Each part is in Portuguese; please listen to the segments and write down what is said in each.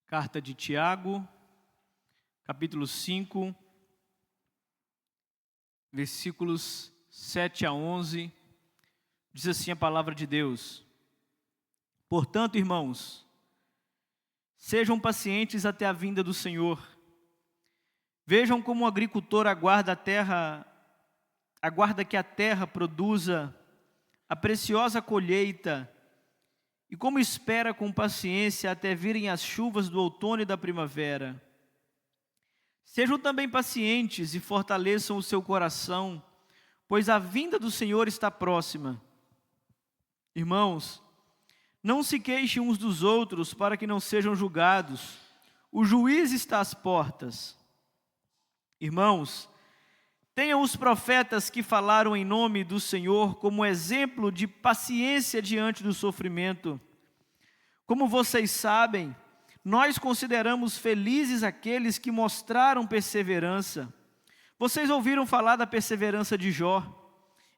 Carta de Tiago, capítulo 5, versículos 7 a 11, diz assim a palavra de Deus: Portanto, irmãos, sejam pacientes até a vinda do Senhor. Vejam como o agricultor aguarda que a terra produza a preciosa colheita, e como espera com paciência até virem as chuvas do outono e da primavera. Sejam também pacientes e fortaleçam o seu coração, pois a vinda do Senhor está próxima. Irmãos, não se queixem uns dos outros para que não sejam julgados. O juiz está às portas. Irmãos, tenham os profetas que falaram em nome do Senhor como exemplo de paciência diante do sofrimento. Como vocês sabem, nós consideramos felizes aqueles que mostraram perseverança. Vocês ouviram falar da perseverança de Jó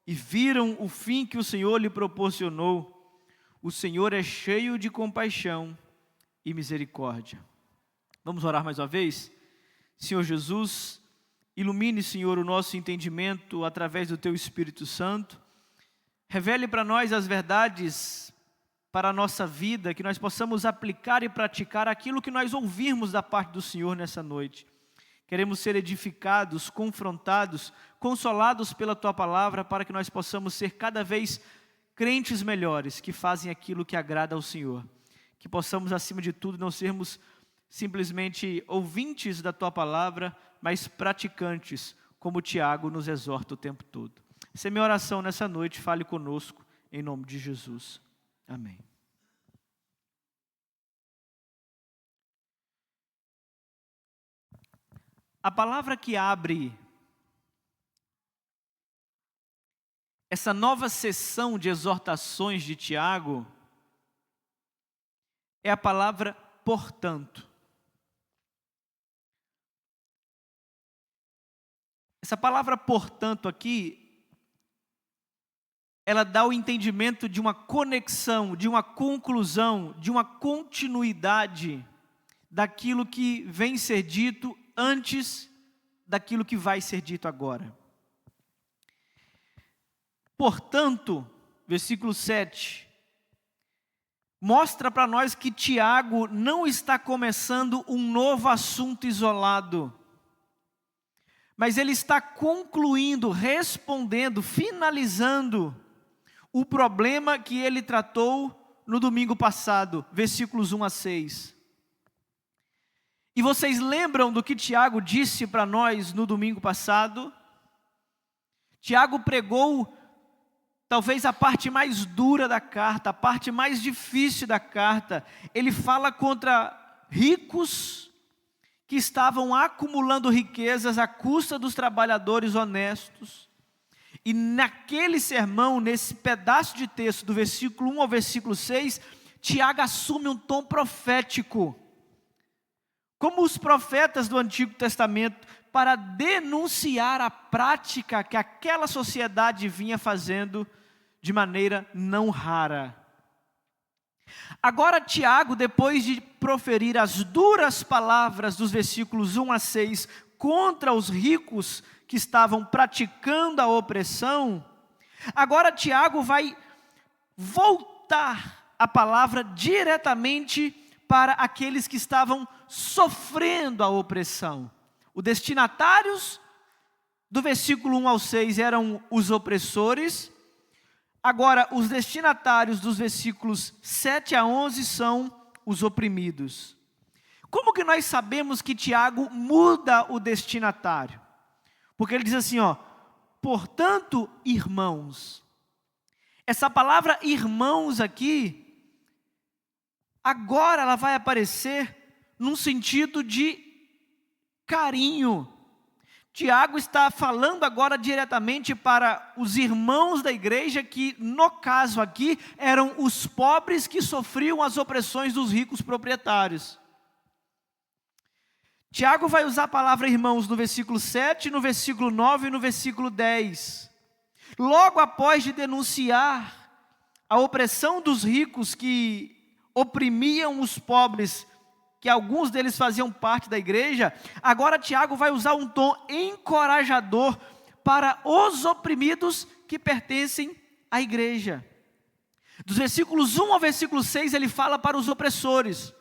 e viram o fim que o Senhor lhe proporcionou. O Senhor é cheio de compaixão e misericórdia. Vamos orar mais uma vez? Senhor Jesus, ilumine, Senhor, o nosso entendimento através do Teu Espírito Santo. Revele para nós as verdades para a nossa vida, que nós possamos aplicar e praticar aquilo que nós ouvirmos da parte do Senhor nessa noite. Queremos ser edificados, confrontados, consolados pela Tua palavra, para que nós possamos ser cada vez crentes melhores, que fazem aquilo que agrada ao Senhor. Que possamos, acima de tudo, não sermos simplesmente ouvintes da Tua palavra, mas praticantes, como Tiago nos exorta o tempo todo. Essa é minha oração nessa noite, fale conosco, em nome de Jesus. Amém. A palavra que abre essa nova sessão de exortações de Tiago é a palavra portanto. Essa palavra portanto aqui, ela dá o entendimento de uma conexão, de uma conclusão, de uma continuidade daquilo que vem ser dito antes daquilo que vai ser dito agora. Portanto, versículo 7, mostra para nós que Tiago não está começando um novo assunto isolado, mas ele está concluindo, respondendo, finalizando o problema que ele tratou no domingo passado, versículos 1 a 6. E vocês lembram do que Tiago disse para nós no domingo passado? Tiago pregou talvez a parte mais dura da carta, a parte mais difícil da carta. Ele fala contra ricos que estavam acumulando riquezas à custa dos trabalhadores honestos. E naquele sermão, nesse pedaço de texto, do versículo 1 ao versículo 6, Tiago assume um tom profético, como os profetas do Antigo Testamento, para denunciar a prática que aquela sociedade vinha fazendo de maneira não rara. Agora Tiago, depois de proferir as duras palavras dos versículos 1 a 6 contra os ricos que estavam praticando a opressão, agora Tiago vai voltar a palavra diretamente para aqueles que estavam sofrendo a opressão. Os destinatários do versículo 1 ao 6 eram os opressores. Agora, os destinatários dos versículos 7 a 11 são os oprimidos. Como que nós sabemos que Tiago muda o destinatário? Porque ele diz assim, portanto, irmãos. Essa palavra irmãos aqui, agora ela vai aparecer num sentido de carinho. Tiago está falando agora diretamente para os irmãos da igreja que, no caso aqui, eram os pobres que sofriam as opressões dos ricos proprietários. Tiago vai usar a palavra irmãos no versículo 7, no versículo 9 e no versículo 10. Logo após de denunciar a opressão dos ricos que oprimiam os pobres que alguns deles faziam parte da igreja, agora Tiago vai usar um tom encorajador para os oprimidos que pertencem à igreja. Dos versículos 1 ao versículo 6, ele fala para os opressores.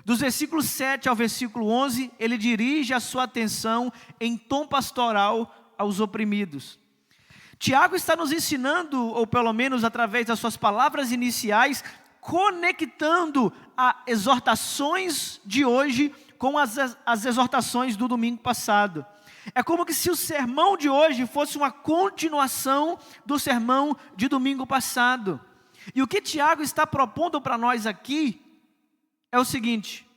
Dos versículos 7 ao versículo 11, ele dirige a sua atenção em tom pastoral aos oprimidos. Tiago está nos ensinando, ou pelo menos através das suas palavras iniciais, conectando as exortações de hoje com as exortações do domingo passado. É como que se o sermão de hoje fosse uma continuação do sermão de domingo passado. E o que Tiago está propondo para nós aqui é o seguinte: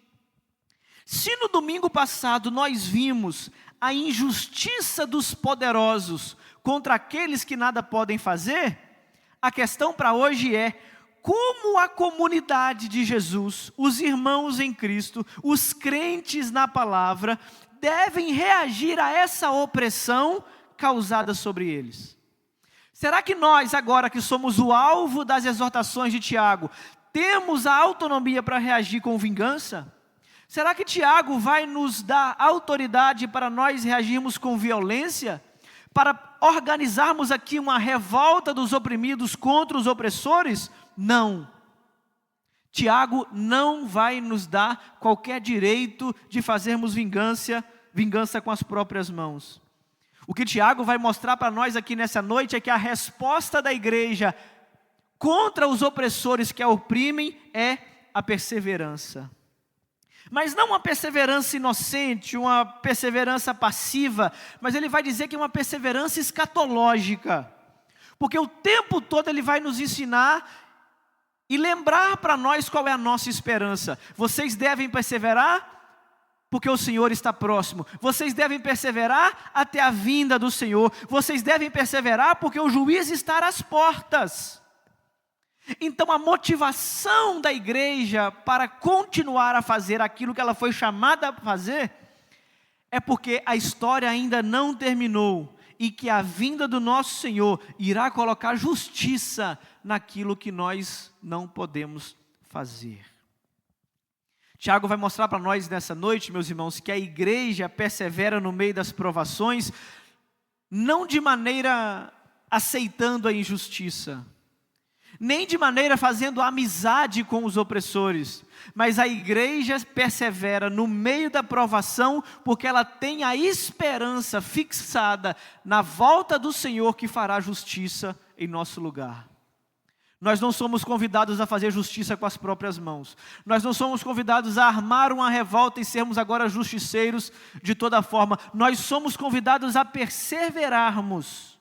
se no domingo passado nós vimos a injustiça dos poderosos contra aqueles que nada podem fazer, a questão para hoje é como a comunidade de Jesus, os irmãos em Cristo, os crentes na palavra, devem reagir a essa opressão causada sobre eles. Será que nós, agora que somos o alvo das exortações de Tiago, temos a autonomia para reagir com vingança? Será que Tiago vai nos dar autoridade para nós reagirmos com violência? Para organizarmos aqui uma revolta dos oprimidos contra os opressores? Não. Tiago não vai nos dar qualquer direito de fazermos vingança com as próprias mãos. O que Tiago vai mostrar para nós aqui nessa noite é que a resposta da igreja contra os opressores que a oprimem é a perseverança. Mas não uma perseverança inocente, uma perseverança passiva, mas ele vai dizer que é uma perseverança escatológica. Porque o tempo todo ele vai nos ensinar e lembrar para nós qual é a nossa esperança. Vocês devem perseverar porque o Senhor está próximo. Vocês devem perseverar até a vinda do Senhor. Vocês devem perseverar porque o juiz está às portas. Então a motivação da igreja para continuar a fazer aquilo que ela foi chamada a fazer é porque a história ainda não terminou e que a vinda do nosso Senhor irá colocar justiça naquilo que nós não podemos fazer. Tiago vai mostrar para nós nessa noite, meus irmãos, que a igreja persevera no meio das provações, não de maneira aceitando a injustiça, nem de maneira fazendo amizade com os opressores, mas a igreja persevera no meio da provação, porque ela tem a esperança fixada na volta do Senhor que fará justiça em nosso lugar. Nós não somos convidados a fazer justiça com as próprias mãos. Nós não somos convidados a armar uma revolta e sermos agora justiceiros de toda forma. Nós somos convidados a perseverarmos.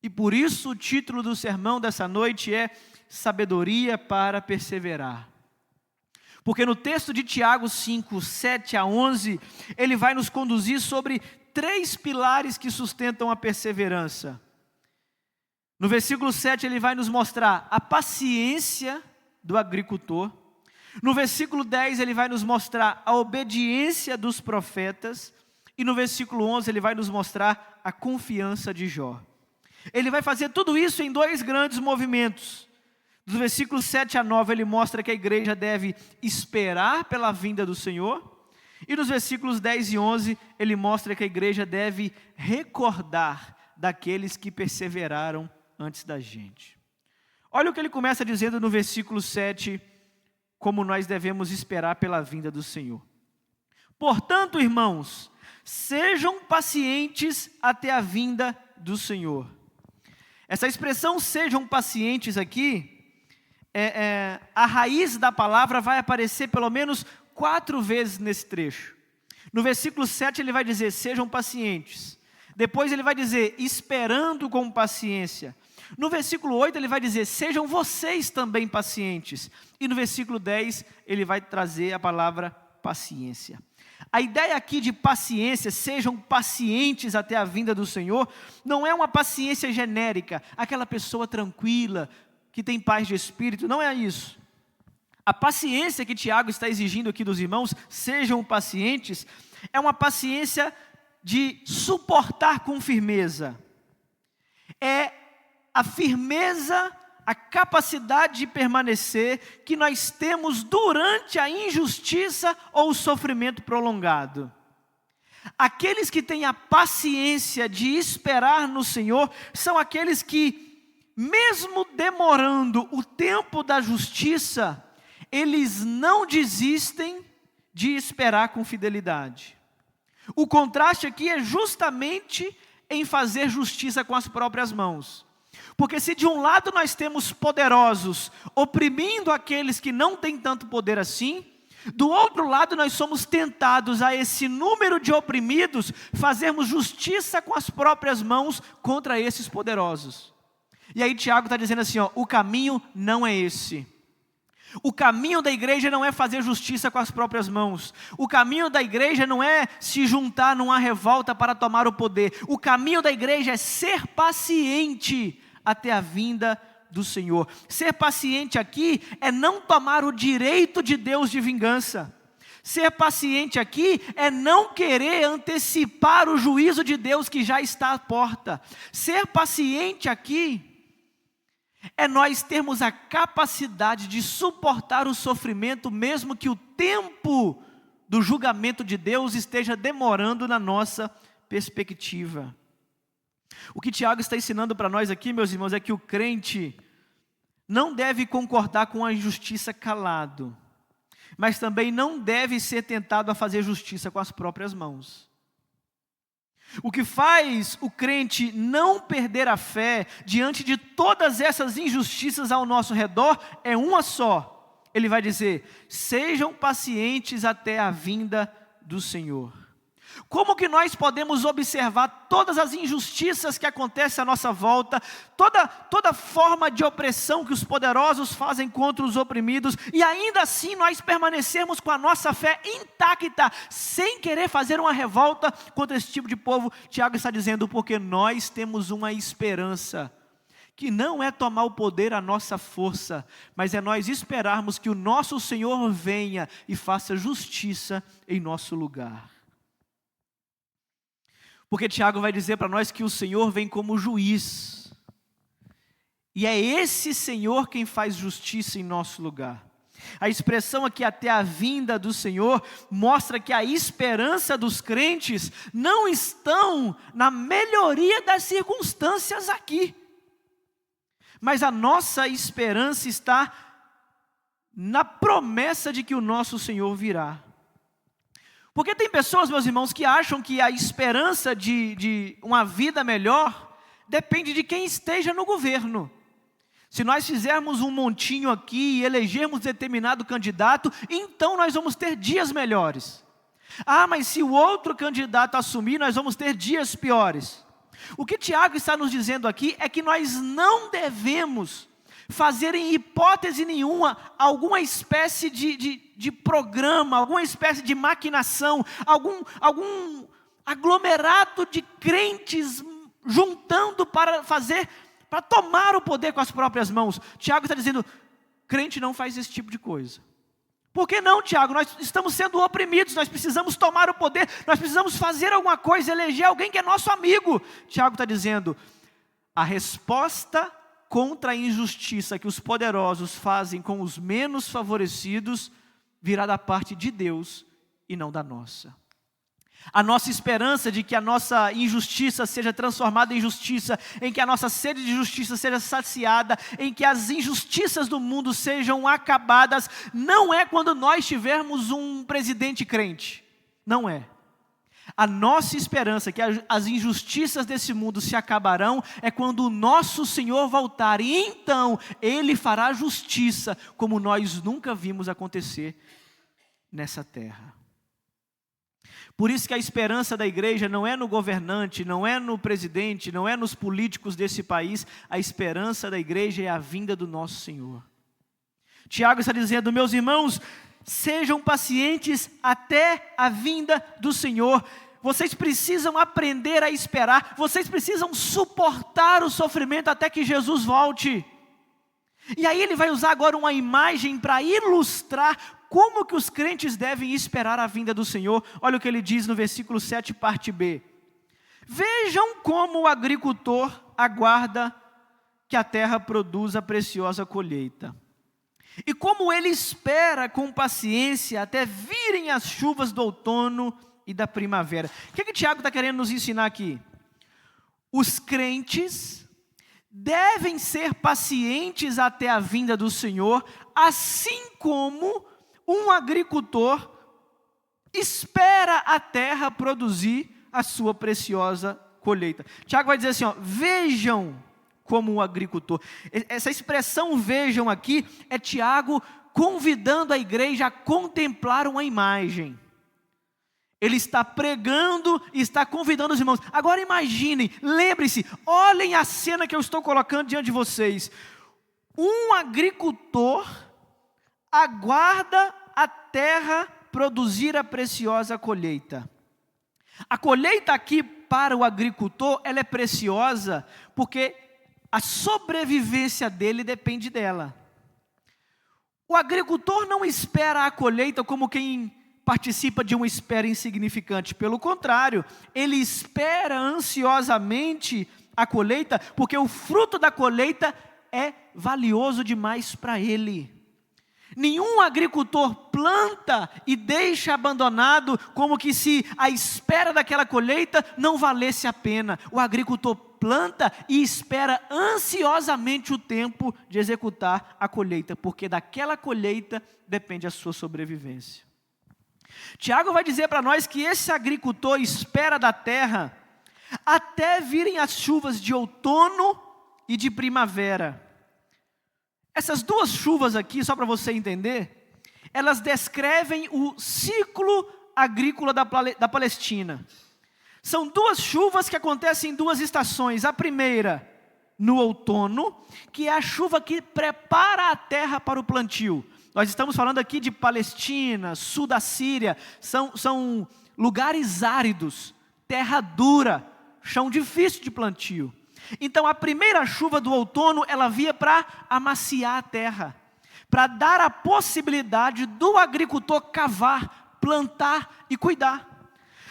E por isso o título do sermão dessa noite é Sabedoria para Perseverar. Porque no texto de Tiago 5, 7 a 11, ele vai nos conduzir sobre 3 pilares que sustentam a perseverança. No versículo 7 ele vai nos mostrar a paciência do agricultor. No versículo 10 ele vai nos mostrar a obediência dos profetas. E no versículo 11 ele vai nos mostrar a confiança de Jó. Ele vai fazer tudo isso em 2 grandes movimentos. Dos versículos 7 a 9 ele mostra que a igreja deve esperar pela vinda do Senhor. E nos versículos 10 e 11 ele mostra que a igreja deve recordar daqueles que perseveraram antes da gente. Olha o que ele começa dizendo no versículo 7, como nós devemos esperar pela vinda do Senhor. Portanto, irmãos, sejam pacientes até a vinda do Senhor. Essa expressão sejam pacientes aqui, a raiz da palavra vai aparecer pelo menos 4 vezes nesse trecho. No versículo 7 ele vai dizer, sejam pacientes. Depois ele vai dizer, esperando com paciência. No versículo 8 ele vai dizer, sejam vocês também pacientes. E no versículo 10 ele vai trazer a palavra paciência. A ideia aqui de paciência, sejam pacientes até a vinda do Senhor, não é uma paciência genérica, aquela pessoa tranquila, que tem paz de espírito, não é isso. A paciência que Tiago está exigindo aqui dos irmãos, sejam pacientes, é uma paciência de suportar com firmeza. É a firmeza a capacidade de permanecer que nós temos durante a injustiça ou o sofrimento prolongado. Aqueles que têm a paciência de esperar no Senhor são aqueles que, mesmo demorando o tempo da justiça, eles não desistem de esperar com fidelidade. O contraste aqui é justamente em fazer justiça com as próprias mãos. Porque se de um lado nós temos poderosos oprimindo aqueles que não têm tanto poder assim, do outro lado nós somos tentados a esse número de oprimidos fazermos justiça com as próprias mãos contra esses poderosos. E aí Tiago está dizendo assim, o caminho não é esse. O caminho da igreja não é fazer justiça com as próprias mãos. O caminho da igreja não é se juntar numa revolta para tomar o poder. O caminho da igreja é ser paciente até a vinda do Senhor. Ser paciente aqui é não tomar o direito de Deus de vingança. Ser paciente aqui é não querer antecipar o juízo de Deus que já está à porta. Ser paciente aqui é nós termos a capacidade de suportar o sofrimento, mesmo que o tempo do julgamento de Deus esteja demorando na nossa perspectiva. O que Tiago está ensinando para nós aqui, meus irmãos, é que o crente não deve concordar com a injustiça calado, mas também não deve ser tentado a fazer justiça com as próprias mãos. O que faz o crente não perder a fé diante de todas essas injustiças ao nosso redor é uma só. Ele vai dizer: sejam pacientes até a vinda do Senhor. Como que nós podemos observar todas as injustiças que acontecem à nossa volta, toda forma de opressão que os poderosos fazem contra os oprimidos, e ainda assim nós permanecermos com a nossa fé intacta, sem querer fazer uma revolta contra esse tipo de povo? Tiago está dizendo, porque nós temos uma esperança, que não é tomar o poder à nossa força, mas é nós esperarmos que o nosso Senhor venha e faça justiça em nosso lugar. Porque Tiago vai dizer para nós que o Senhor vem como juiz. E é esse Senhor quem faz justiça em nosso lugar. A expressão aqui, até a vinda do Senhor, mostra que a esperança dos crentes não estão na melhoria das circunstâncias aqui. Mas a nossa esperança está na promessa de que o nosso Senhor virá. Porque tem pessoas, meus irmãos, que acham que a esperança de uma vida melhor depende de quem esteja no governo. Se nós fizermos um montinho aqui e elegermos determinado candidato, então nós vamos ter dias melhores. Mas se o outro candidato assumir, nós vamos ter dias piores. O que Tiago está nos dizendo aqui é que nós não devemos fazer em hipótese nenhuma alguma espécie de programa, alguma espécie de maquinação, algum aglomerado de crentes juntando para tomar o poder com as próprias mãos. Tiago está dizendo, crente não faz esse tipo de coisa. Por que não, Tiago? Nós estamos sendo oprimidos, nós precisamos tomar o poder, nós precisamos fazer alguma coisa, eleger alguém que é nosso amigo. Tiago está dizendo, a resposta contra a injustiça que os poderosos fazem com os menos favorecidos, virá da parte de Deus e não da nossa. A nossa esperança de que a nossa injustiça seja transformada em justiça, em que a nossa sede de justiça seja saciada, em que as injustiças do mundo sejam acabadas, não é quando nós tivermos um presidente crente. Não é. A nossa esperança que as injustiças desse mundo se acabarão é quando o nosso Senhor voltar, e então Ele fará justiça como nós nunca vimos acontecer nessa terra. Por isso que a esperança da igreja não é no governante, não é no presidente, não é nos políticos desse país. A esperança da igreja é a vinda do nosso Senhor. Tiago está dizendo, meus irmãos, sejam pacientes até a vinda do Senhor. Vocês precisam aprender a esperar, vocês precisam suportar o sofrimento até que Jesus volte. E aí ele vai usar agora uma imagem para ilustrar como que os crentes devem esperar a vinda do Senhor. Olha o que ele diz no versículo 7, parte B. Vejam como o agricultor aguarda que a terra produza a preciosa colheita. E como ele espera com paciência até virem as chuvas do outono e da primavera. O que Tiago está querendo nos ensinar aqui? Os crentes devem ser pacientes até a vinda do Senhor, assim como um agricultor espera a terra produzir a sua preciosa colheita. Tiago vai dizer assim, vejam como um agricultor. Essa expressão vejam aqui é Tiago convidando a igreja a contemplar uma imagem. Ele está pregando e está convidando os irmãos. Agora imaginem, lembrem-se, olhem a cena que eu estou colocando diante de vocês. Um agricultor aguarda a terra produzir a preciosa colheita. A colheita aqui para o agricultor, ela é preciosa porque a sobrevivência dele depende dela. O agricultor não espera a colheita como quem participa de uma espera insignificante. Pelo contrário, ele espera ansiosamente a colheita, porque o fruto da colheita é valioso demais para ele. Nenhum agricultor planta e deixa abandonado como que se a espera daquela colheita não valesse a pena. O agricultor planta e espera ansiosamente o tempo de executar a colheita, porque daquela colheita depende a sua sobrevivência. Tiago vai dizer para nós que esse agricultor espera da terra até virem as chuvas de outono e de primavera. Essas duas chuvas aqui, só para você entender, elas descrevem o ciclo agrícola da Palestina. São duas chuvas que acontecem em duas estações. A primeira, no outono, que é a chuva que prepara a terra para o plantio. Nós estamos falando aqui de Palestina, sul da Síria, são lugares áridos, terra dura, chão difícil de plantio. Então a primeira chuva do outono, ela via para amaciar a terra, para dar a possibilidade do agricultor cavar, plantar e cuidar.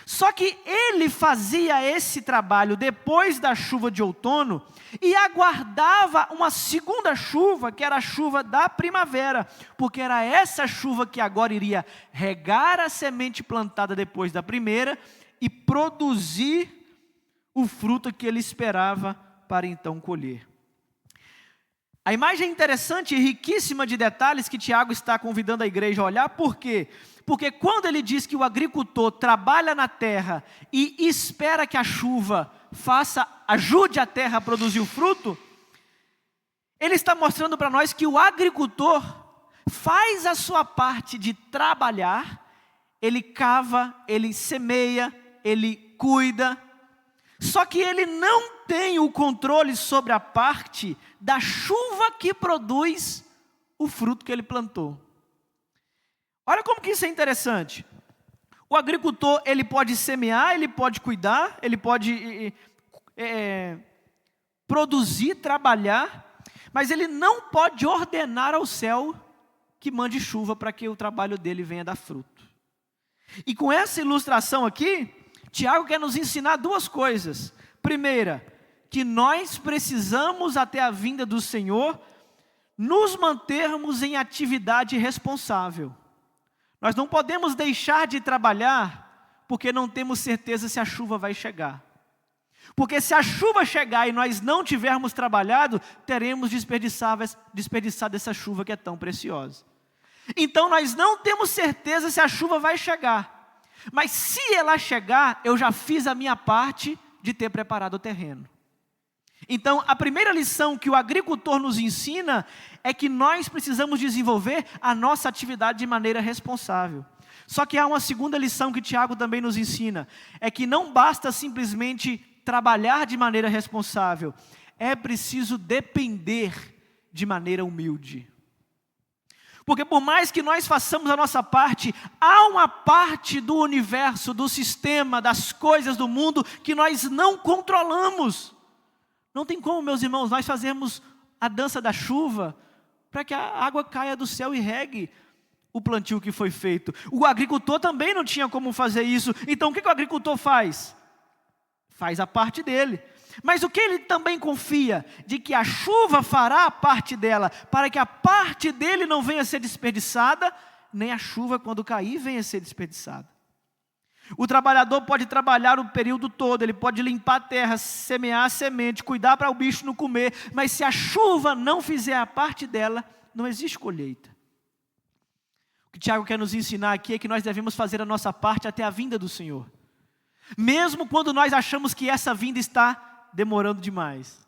Só que ele fazia esse trabalho depois da chuva de outono e aguardava uma segunda chuva, que era a chuva da primavera, porque era essa chuva que agora iria regar a semente plantada depois da primeira e produzir o fruto que ele esperava para então colher. A imagem é interessante e riquíssima de detalhes que Tiago está convidando a igreja a olhar. Por quê? Porque quando ele diz que o agricultor trabalha na terra e espera que a chuva ajude a terra a produzir o fruto, ele está mostrando para nós que o agricultor faz a sua parte de trabalhar, ele cava, ele semeia, ele cuida, só que ele não tem o controle sobre a parte da chuva que produz o fruto que ele plantou. Olha como que isso é interessante. O agricultor, ele pode semear, ele pode cuidar, ele pode produzir, trabalhar, mas ele não pode ordenar ao céu que mande chuva para que o trabalho dele venha dar fruto. E com essa ilustração aqui, Tiago quer nos ensinar duas coisas. Primeira, que nós precisamos até a vinda do Senhor nos mantermos em atividade responsável. Nós não podemos deixar de trabalhar porque não temos certeza se a chuva vai chegar. Porque se a chuva chegar e nós não tivermos trabalhado, teremos desperdiçado essa chuva que é tão preciosa. Então nós não temos certeza se a chuva vai chegar. Mas se ela chegar, eu já fiz a minha parte de ter preparado o terreno. Então, a primeira lição que o agricultor nos ensina é que nós precisamos desenvolver a nossa atividade de maneira responsável. Só que há uma segunda lição que Tiago também nos ensina, é que não basta simplesmente trabalhar de maneira responsável, é preciso depender de maneira humilde. Porque por mais que nós façamos a nossa parte, há uma parte do universo, do sistema, das coisas do mundo que nós não controlamos. Não tem como, meus irmãos, nós fazermos a dança da chuva para que a água caia do céu e regue o plantio que foi feito. O agricultor também não tinha como fazer isso. Então o que o agricultor faz? Faz a parte dele. Mas o que ele também confia? De que a chuva fará a parte dela, para que a parte dele não venha a ser desperdiçada, nem a chuva quando cair venha a ser desperdiçada. O trabalhador pode trabalhar o período todo, ele pode limpar a terra, semear a semente, cuidar para o bicho não comer, mas se a chuva não fizer a parte dela, não existe colheita. O que Tiago quer nos ensinar aqui é que nós devemos fazer a nossa parte até a vinda do Senhor. Mesmo quando nós achamos que essa vinda está demorando demais.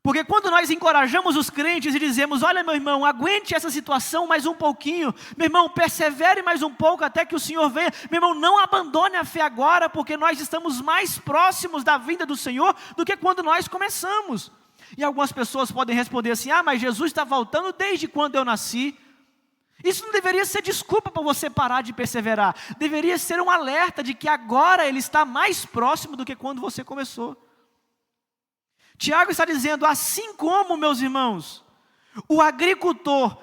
Porque quando nós encorajamos os crentes e dizemos, olha meu irmão, aguente essa situação mais um pouquinho, meu irmão, persevere mais um pouco até que o Senhor venha, meu irmão, não abandone a fé agora, porque nós estamos mais próximos da vinda do Senhor do que quando nós começamos. E algumas pessoas podem responder assim, mas Jesus está voltando desde quando eu nasci. Isso não deveria ser desculpa para você parar de perseverar, deveria ser um alerta de que agora Ele está mais próximo do que quando você começou. Tiago está dizendo, assim como, meus irmãos, o agricultor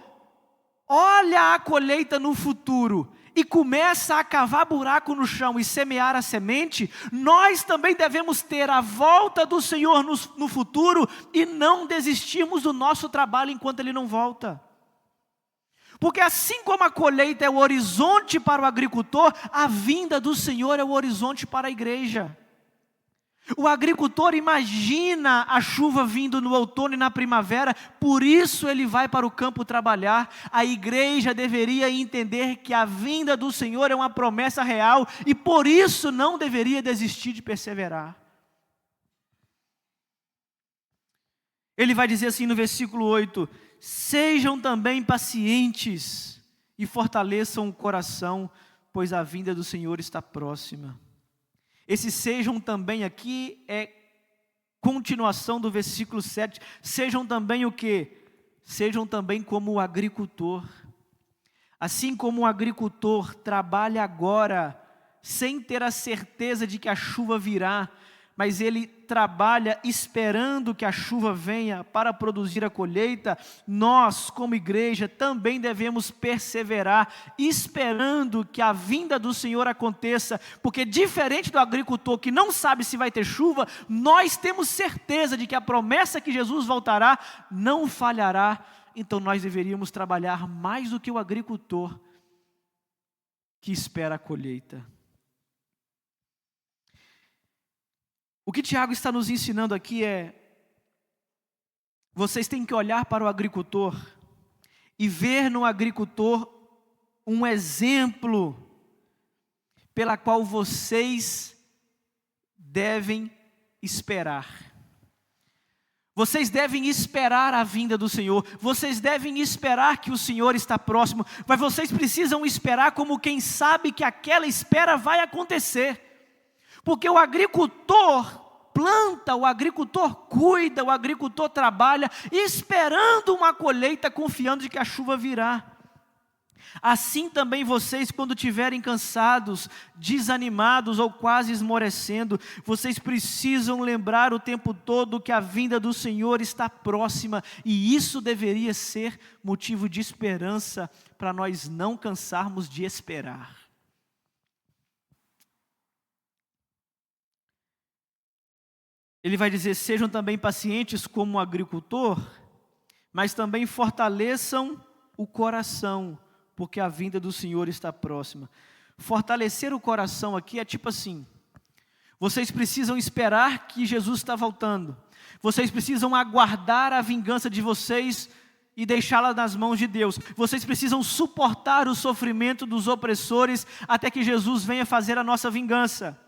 olha a colheita no futuro e começa a cavar buraco no chão e semear a semente, nós também devemos ter a volta do Senhor no futuro e não desistirmos do nosso trabalho enquanto Ele não volta. Porque assim como a colheita é o horizonte para o agricultor, a vinda do Senhor é o horizonte para a igreja. O agricultor imagina a chuva vindo no outono e na primavera, por isso ele vai para o campo trabalhar. A igreja deveria entender que a vinda do Senhor é uma promessa real e por isso não deveria desistir de perseverar. Ele vai dizer assim no versículo 8, sejam também pacientes e fortaleçam o coração, pois a vinda do Senhor está próxima. Esse sejam também aqui é continuação do versículo 7. Sejam também o quê? Sejam também como o agricultor. Assim como o agricultor trabalha agora, sem ter a certeza de que a chuva virá, mas ele trabalha esperando que a chuva venha para produzir a colheita, nós, como igreja, também devemos perseverar, esperando que a vinda do Senhor aconteça, porque diferente do agricultor que não sabe se vai ter chuva, nós temos certeza de que a promessa que Jesus voltará não falhará, então nós deveríamos trabalhar mais do que o agricultor que espera a colheita. O que Tiago está nos ensinando aqui é, vocês têm que olhar para o agricultor e ver no agricultor um exemplo pela qual vocês devem esperar. Vocês devem esperar a vinda do Senhor, vocês devem esperar que o Senhor está próximo, mas vocês precisam esperar como quem sabe que aquela espera vai acontecer. Porque o agricultor planta, o agricultor cuida, o agricultor trabalha, esperando uma colheita, confiando de que a chuva virá. Assim também vocês, quando estiverem cansados, desanimados ou quase esmorecendo, vocês precisam lembrar o tempo todo que a vinda do Senhor está próxima, e isso deveria ser motivo de esperança para nós não cansarmos de esperar. Ele vai dizer, sejam também pacientes como o agricultor, mas também fortaleçam o coração, porque a vinda do Senhor está próxima. Fortalecer o coração aqui é tipo assim, vocês precisam esperar que Jesus está voltando, vocês precisam aguardar a vingança de vocês e deixá-la nas mãos de Deus, vocês precisam suportar o sofrimento dos opressores até que Jesus venha fazer a nossa vingança.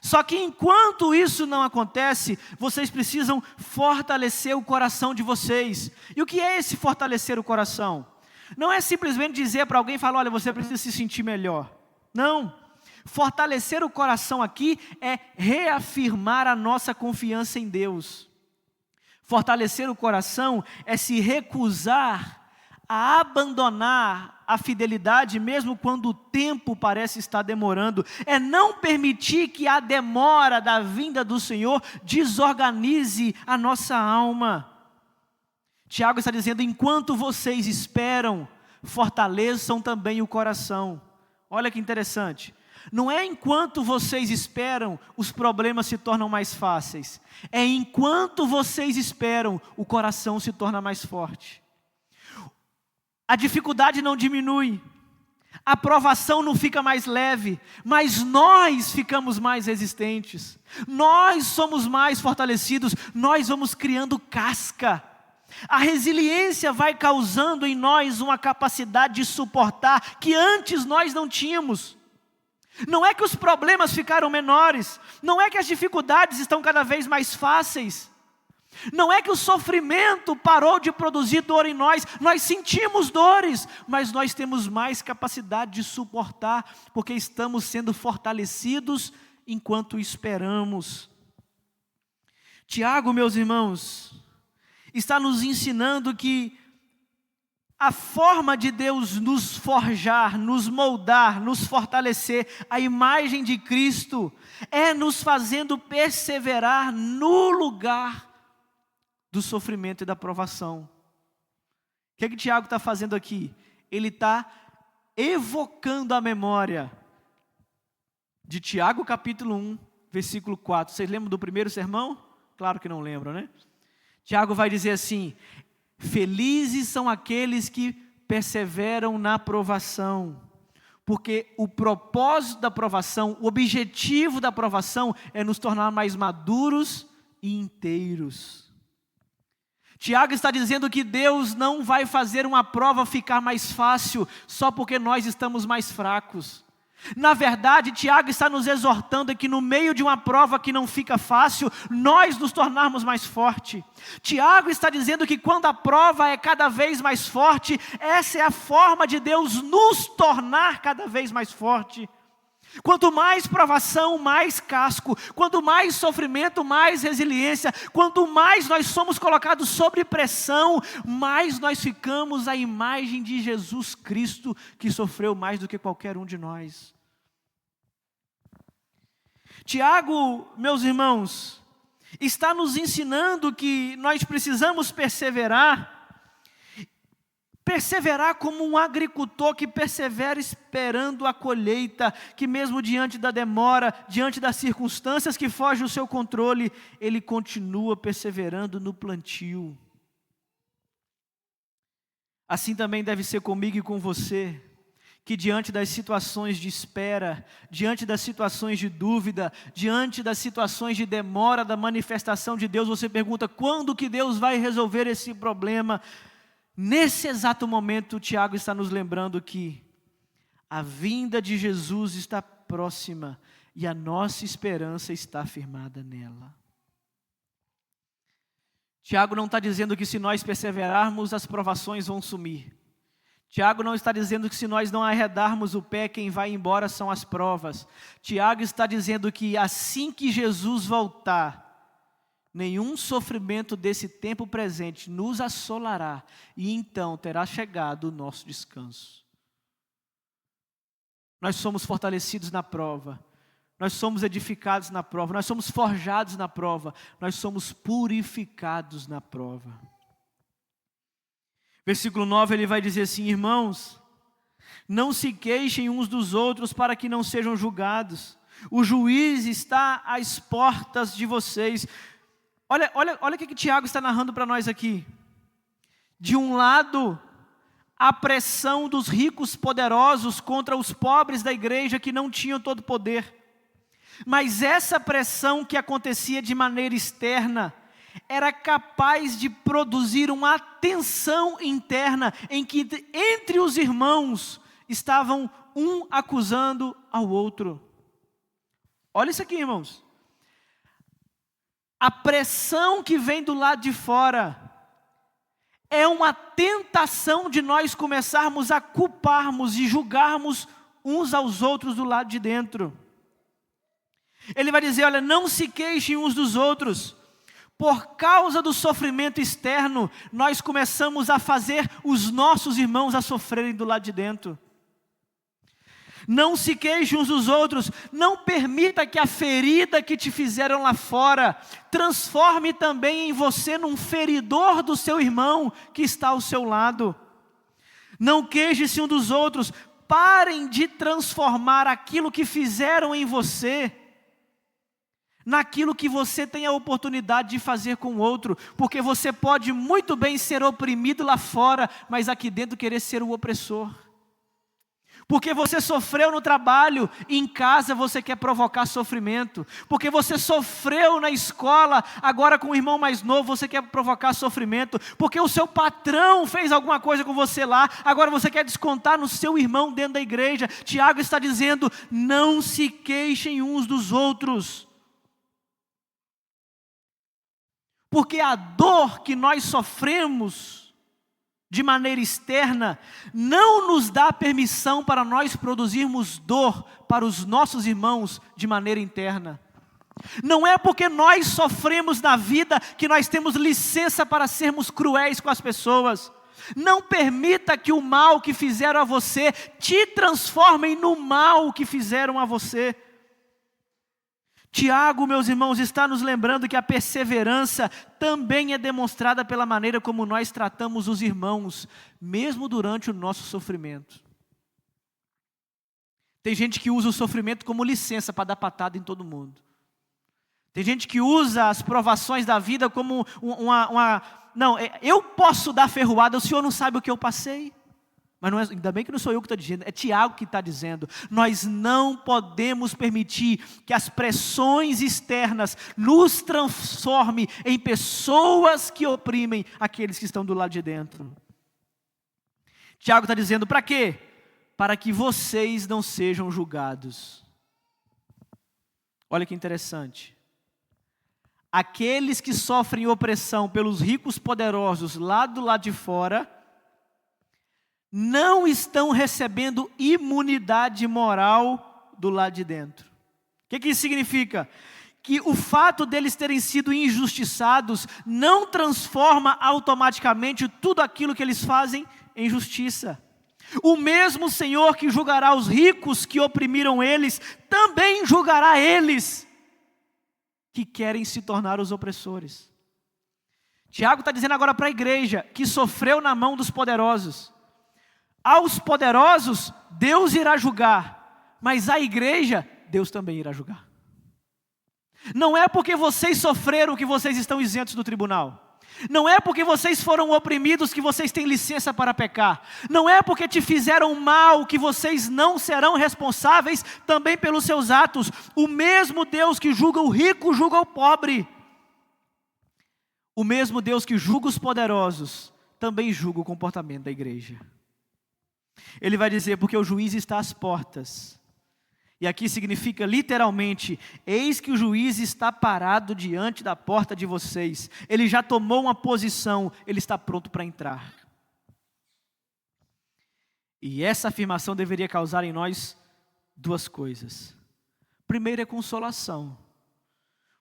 Só que enquanto isso não acontece, vocês precisam fortalecer o coração de vocês. E o que é esse fortalecer o coração? Não é simplesmente dizer para alguém, falar, olha, você precisa se sentir melhor. Não. Fortalecer o coração aqui é reafirmar a nossa confiança em Deus. Fortalecer o coração é se recusar a abandonar a fidelidade mesmo quando o tempo parece estar demorando, é não permitir que a demora da vinda do Senhor desorganize a nossa alma. Tiago está dizendo, enquanto vocês esperam, fortaleçam também o coração. Olha que interessante, Não é enquanto vocês esperam, os problemas se tornam mais fáceis. É enquanto vocês esperam, o coração se torna mais forte. A dificuldade não diminui. A provação não fica mais leve, mas nós ficamos mais resistentes. Nós somos mais fortalecidos, nós vamos criando casca. A resiliência vai causando em nós uma capacidade de suportar que antes nós não tínhamos. Não é que os problemas ficaram menores, não é que as dificuldades estão cada vez mais fáceis, não é que o sofrimento parou de produzir dor em nós sentimos dores, mas nós temos mais capacidade de suportar, porque estamos sendo fortalecidos enquanto esperamos. Tiago, meus irmãos, está nos ensinando que a forma de Deus nos forjar, nos moldar, nos fortalecer, a imagem de Cristo, é nos fazendo perseverar no lugar do sofrimento e da provação. O que é que Tiago está fazendo aqui? Ele está evocando a memória de Tiago capítulo 1, versículo 4. Vocês lembram do primeiro sermão? Claro que não lembram, né? Tiago vai dizer assim: felizes são aqueles que perseveram na provação, porque o propósito da provação, o objetivo da provação é nos tornar mais maduros e inteiros. Tiago está dizendo que Deus não vai fazer uma prova ficar mais fácil só porque nós estamos mais fracos. Na verdade, Tiago está nos exortando que no meio de uma prova que não fica fácil, nós nos tornarmos mais fortes. Tiago está dizendo que quando a prova é cada vez mais forte, essa é a forma de Deus nos tornar cada vez mais forte. Quanto mais provação, mais casco. Quanto mais sofrimento, mais resiliência. Quanto mais nós somos colocados sob pressão, mais nós ficamos à imagem de Jesus Cristo, que sofreu mais do que qualquer um de nós. Tiago, meus irmãos, está nos ensinando que nós precisamos perseverar como um agricultor que persevera esperando a colheita, que mesmo diante da demora, diante das circunstâncias que fogem ao seu controle, ele continua perseverando no plantio. Assim também deve ser comigo e com você, que diante das situações de espera, diante das situações de dúvida, diante das situações de demora da manifestação de Deus, você pergunta: quando que Deus vai resolver esse problema? Nesse exato momento, Tiago está nos lembrando que a vinda de Jesus está próxima e a nossa esperança está firmada nela. Tiago não está dizendo que se nós perseverarmos, as provações vão sumir. Tiago não está dizendo que se nós não arredarmos o pé, quem vai embora são as provas. Tiago está dizendo que assim que Jesus voltar, nenhum sofrimento desse tempo presente nos assolará, e então terá chegado o nosso descanso. Nós somos fortalecidos na prova, nós somos edificados na prova, nós somos forjados na prova, nós somos purificados na prova. Versículo 9, ele vai dizer assim: irmãos, não se queixem uns dos outros para que não sejam julgados. O juiz está às portas de vocês. Olha o que Tiago está narrando para nós aqui. De um lado, a pressão dos ricos poderosos contra os pobres da igreja que não tinham todo o poder. Mas essa pressão que acontecia de maneira externa era capaz de produzir uma tensão interna em que entre os irmãos estavam um acusando ao outro. Olha isso aqui, irmãos. A pressão que vem do lado de fora é uma tentação de nós começarmos a culparmos e julgarmos uns aos outros do lado de dentro. Ele vai dizer: olha, não se queixem uns dos outros. Por causa do sofrimento externo, nós começamos a fazer os nossos irmãos a sofrerem do lado de dentro. Não se queixem uns dos outros, não permita que a ferida que te fizeram lá fora transforme também em você num feridor do seu irmão que está ao seu lado. Não queixe-se um dos outros, parem de transformar aquilo que fizeram em você naquilo que você tem a oportunidade de fazer com o outro, porque você pode muito bem ser oprimido lá fora, mas aqui dentro querer ser o opressor. Porque você sofreu no trabalho, e em casa você quer provocar sofrimento. Porque você sofreu na escola, agora com o irmão mais novo você quer provocar sofrimento. Porque o seu patrão fez alguma coisa com você lá, agora você quer descontar no seu irmão dentro da igreja. Tiago está dizendo, não se queixem uns dos outros. Porque a dor que nós sofremos de maneira externa, não nos dá permissão para nós produzirmos dor para os nossos irmãos de maneira interna. Não é porque nós sofremos na vida que nós temos licença para sermos cruéis com as pessoas. Não permita que o mal que fizeram a você te transforme no mal que fizeram a você. Tiago, meus irmãos, está nos lembrando que a perseverança também é demonstrada pela maneira como nós tratamos os irmãos, mesmo durante o nosso sofrimento. Tem gente que usa o sofrimento como licença para dar patada em todo mundo. Tem gente que usa as provações da vida como não, eu posso dar ferroada, o senhor não sabe o que eu passei. Mas não é, ainda bem que não sou eu que estou dizendo, é Tiago que está dizendo. Nós não podemos permitir que as pressões externas nos transformem em pessoas que oprimem aqueles que estão do lado de dentro. Tiago está dizendo, para quê? Para que vocês não sejam julgados. Olha que interessante. Aqueles que sofrem opressão pelos ricos poderosos lá do lado de fora, não estão recebendo imunidade moral do lado de dentro. O que isso significa? Que o fato deles terem sido injustiçados não transforma automaticamente tudo aquilo que eles fazem em justiça. O mesmo Senhor que julgará os ricos que oprimiram eles, também julgará eles que querem se tornar os opressores. Tiago está dizendo agora para a igreja que sofreu na mão dos poderosos. Aos poderosos, Deus irá julgar, mas a igreja, Deus também irá julgar. Não é porque vocês sofreram que vocês estão isentos do tribunal. Não é porque vocês foram oprimidos que vocês têm licença para pecar. Não é porque te fizeram mal que vocês não serão responsáveis também pelos seus atos. O mesmo Deus que julga o rico, julga o pobre. O mesmo Deus que julga os poderosos, também julga o comportamento da igreja. Ele vai dizer, porque o juiz está às portas. E aqui significa literalmente, eis que o juiz está parado diante da porta de vocês. Ele já tomou uma posição, ele está pronto para entrar. E essa afirmação deveria causar em nós duas coisas. Primeiro é consolação.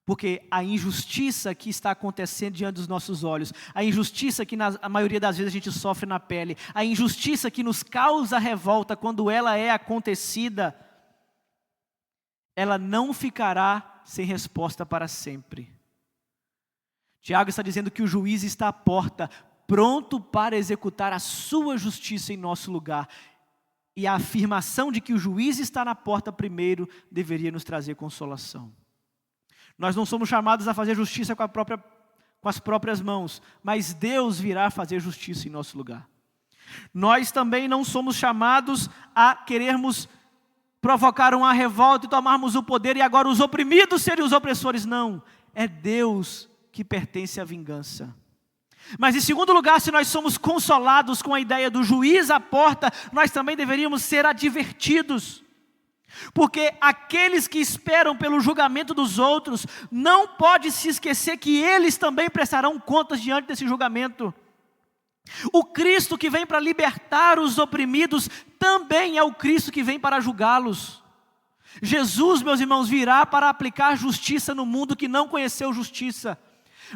Porque a injustiça que está acontecendo diante dos nossos olhos, a injustiça que a maioria das vezes a gente sofre na pele, a injustiça que nos causa revolta quando ela é acontecida, ela não ficará sem resposta para sempre. Tiago está dizendo que o juiz está à porta, pronto para executar a sua justiça em nosso lugar. E a afirmação de que o juiz está na porta primeiro deveria nos trazer consolação. Nós não somos chamados a fazer justiça com as próprias mãos, mas Deus virá fazer justiça em nosso lugar. Nós também não somos chamados a querermos provocar uma revolta e tomarmos o poder e agora os oprimidos serem os opressores. Não, é Deus que pertence à vingança. Mas em segundo lugar, se nós somos consolados com a ideia do juiz à porta, nós também deveríamos ser advertidos. Porque aqueles que esperam pelo julgamento dos outros, não pode se esquecer que eles também prestarão contas diante desse julgamento. O Cristo que vem para libertar os oprimidos, também é o Cristo que vem para julgá-los. Jesus, meus irmãos, virá para aplicar justiça no mundo que não conheceu justiça.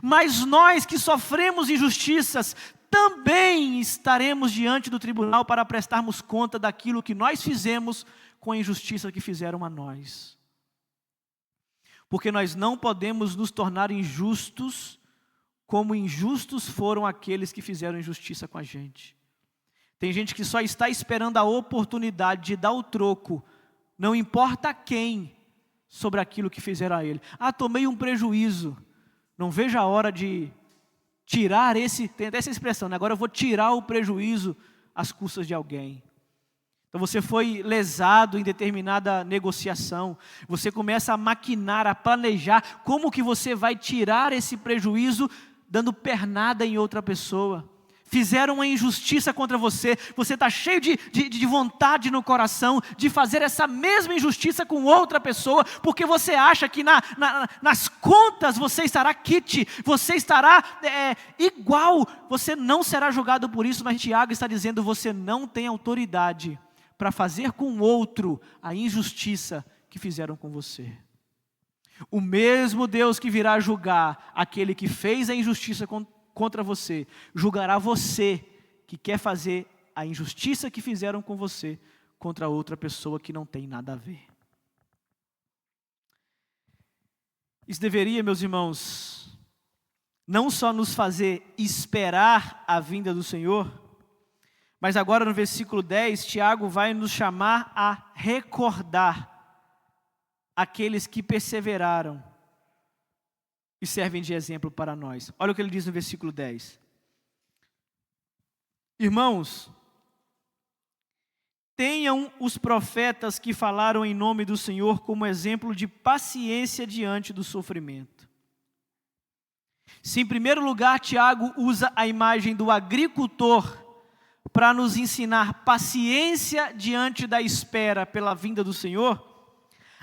Mas nós que sofremos injustiças, também estaremos diante do tribunal para prestarmos conta daquilo que nós fizemos com a injustiça que fizeram a nós. Porque nós não podemos nos tornar injustos como injustos foram aqueles que fizeram injustiça com a gente. Tem gente que só está esperando a oportunidade de dar o troco, não importa quem, sobre aquilo que fizeram a ele. Tomei um prejuízo, não vejo a hora de tirar tem até essa expressão, né? Agora eu vou tirar o prejuízo às custas de alguém. Então você foi lesado em determinada negociação, você começa a maquinar, a planejar como que você vai tirar esse prejuízo dando pernada em outra pessoa. Fizeram uma injustiça contra você, você está cheio de vontade no coração de fazer essa mesma injustiça com outra pessoa, porque você acha que nas contas você estará quite, você estará igual, você não será julgado por isso, mas Tiago está dizendo, você não tem autoridade para fazer com o outro a injustiça que fizeram com você. O mesmo Deus que virá julgar aquele que fez a injustiça contra você, julgará você que quer fazer a injustiça que fizeram com você contra outra pessoa que não tem nada a ver. Isso deveria, meus irmãos, não só nos fazer esperar a vinda do Senhor, mas agora no versículo 10, Tiago vai nos chamar a recordar aqueles que perseveraram e servem de exemplo para nós. Olha o que ele diz no versículo 10. Irmãos, tenham os profetas que falaram em nome do Senhor como exemplo de paciência diante do sofrimento. Se em primeiro lugar Tiago usa a imagem do agricultor para nos ensinar paciência diante da espera pela vinda do Senhor,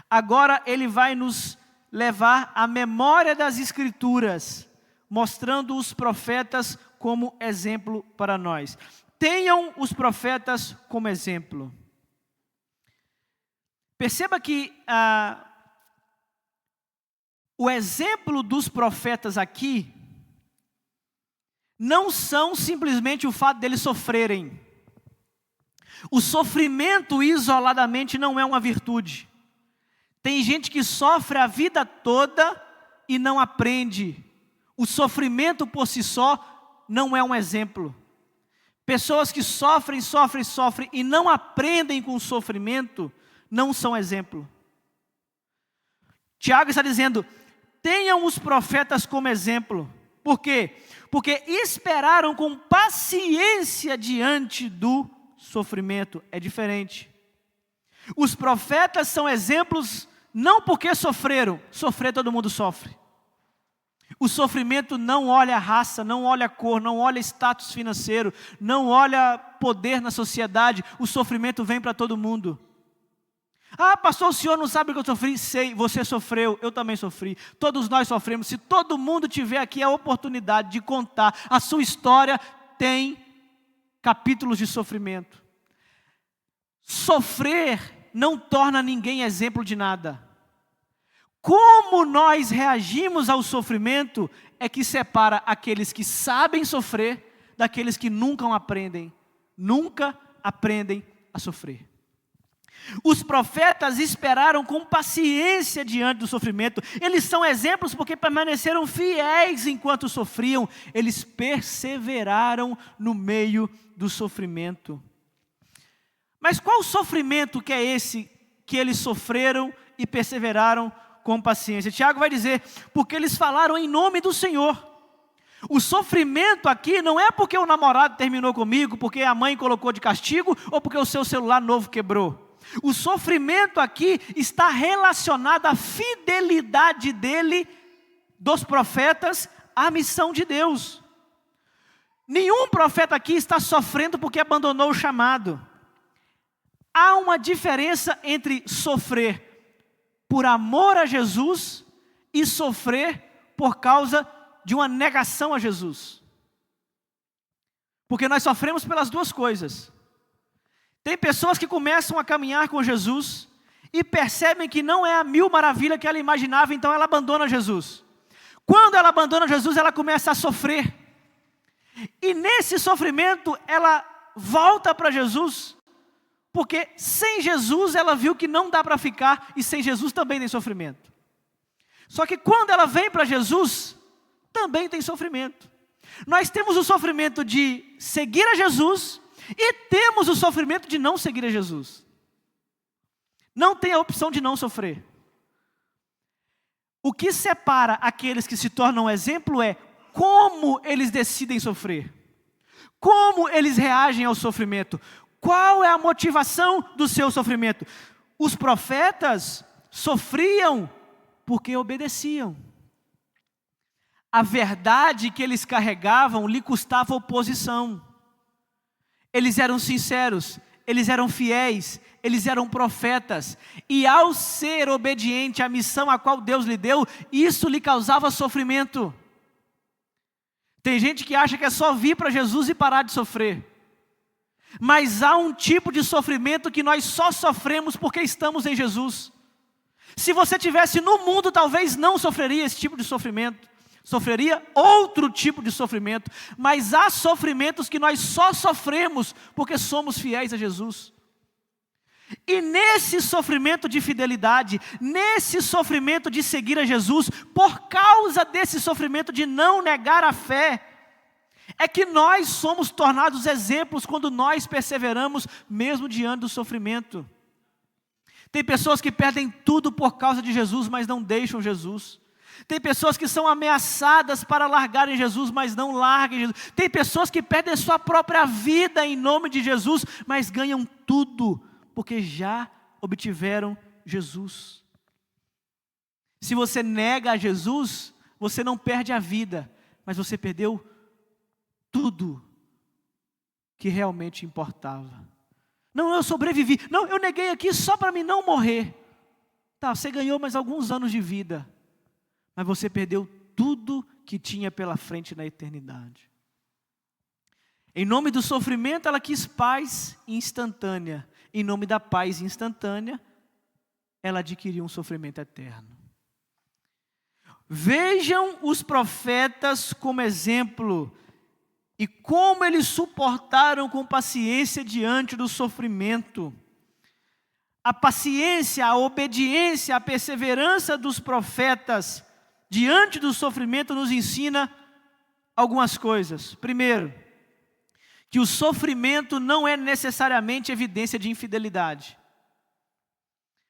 agora ele vai nos levar à memória das Escrituras, mostrando os profetas como exemplo para nós. Tenham os profetas como exemplo. Perceba que o exemplo dos profetas aqui não são simplesmente o fato deles sofrerem. O sofrimento isoladamente não é uma virtude. Tem gente que sofre a vida toda e não aprende. O sofrimento por si só não é um exemplo. Pessoas que sofrem e não aprendem com o sofrimento não são exemplo. Tiago está dizendo, tenham os profetas como exemplo. Por quê? Porque esperaram com paciência diante do sofrimento. É diferente. Os profetas são exemplos não porque sofreram. Sofrer todo mundo sofre. O sofrimento não olha raça, não olha cor, não olha status financeiro, não olha poder na sociedade. O sofrimento vem para todo mundo. Pastor, o senhor não sabe o que eu sofri? Sei, você sofreu, eu também sofri. Todos nós sofremos. Se todo mundo tiver aqui a oportunidade de contar a sua história, tem capítulos de sofrimento. Sofrer não torna ninguém exemplo de nada. Como nós reagimos ao sofrimento é que separa aqueles que sabem sofrer daqueles que nunca aprendem a sofrer. Os profetas esperaram com paciência diante do sofrimento. Eles são exemplos porque permaneceram fiéis enquanto sofriam. Eles perseveraram no meio do sofrimento. Mas qual sofrimento que é esse que eles sofreram e perseveraram com paciência? Tiago vai dizer, porque eles falaram em nome do Senhor. O sofrimento aqui não é porque o namorado terminou comigo, porque a mãe colocou de castigo, ou porque o seu celular novo quebrou. O sofrimento aqui está relacionado à fidelidade dos profetas, à missão de Deus. Nenhum profeta aqui está sofrendo porque abandonou o chamado. Há uma diferença entre sofrer por amor a Jesus e sofrer por causa de uma negação a Jesus. Porque nós sofremos pelas duas coisas. Tem pessoas que começam a caminhar com Jesus e percebem que não é a mil maravilha que ela imaginava, então ela abandona Jesus. Quando ela abandona Jesus, ela começa a sofrer. E nesse sofrimento, ela volta para Jesus, porque sem Jesus ela viu que não dá para ficar, e sem Jesus também tem sofrimento. Só que quando ela vem para Jesus, também tem sofrimento. Nós temos o sofrimento de seguir a Jesus, E temos o sofrimento de não seguir a Jesus. Não tem a opção de não sofrer. O que separa aqueles que se tornam exemplo é como eles decidem sofrer. Como eles reagem ao sofrimento. Qual é a motivação do seu sofrimento? Os profetas sofriam porque obedeciam. A verdade que eles carregavam lhe custava oposição. Eles eram sinceros, eles eram fiéis, eles eram profetas. E ao ser obediente à missão a qual Deus lhe deu, isso lhe causava sofrimento. Tem gente que acha que é só vir para Jesus e parar de sofrer. Mas há um tipo de sofrimento que nós só sofremos porque estamos em Jesus. Se você estivesse no mundo, talvez não sofreria esse tipo de sofrimento. Sofreria outro tipo de sofrimento. Mas há sofrimentos que nós só sofremos porque somos fiéis a Jesus. E nesse sofrimento de fidelidade, nesse sofrimento de seguir a Jesus, por causa desse sofrimento de não negar a fé, é que nós somos tornados exemplos quando nós perseveramos mesmo diante do sofrimento. Tem pessoas que perdem tudo por causa de Jesus, mas não deixam Jesus. Tem pessoas que são ameaçadas para largarem Jesus, mas não largam Jesus. Tem pessoas que perdem sua própria vida em nome de Jesus, mas ganham tudo, porque já obtiveram Jesus. Se você nega a Jesus, você não perde a vida, mas você perdeu tudo que realmente importava. Não, eu sobrevivi. Não, eu neguei aqui só para mim não morrer. Tá, você ganhou mais alguns anos de vida, mas você perdeu tudo que tinha pela frente na eternidade. Em nome do sofrimento, ela quis paz instantânea. Em nome da paz instantânea, ela adquiriu um sofrimento eterno. Vejam os profetas como exemplo e como eles suportaram com paciência diante do sofrimento. A paciência, a obediência, a perseverança dos profetas diante do sofrimento nos ensina algumas coisas. Primeiro, que o sofrimento não é necessariamente evidência de infidelidade.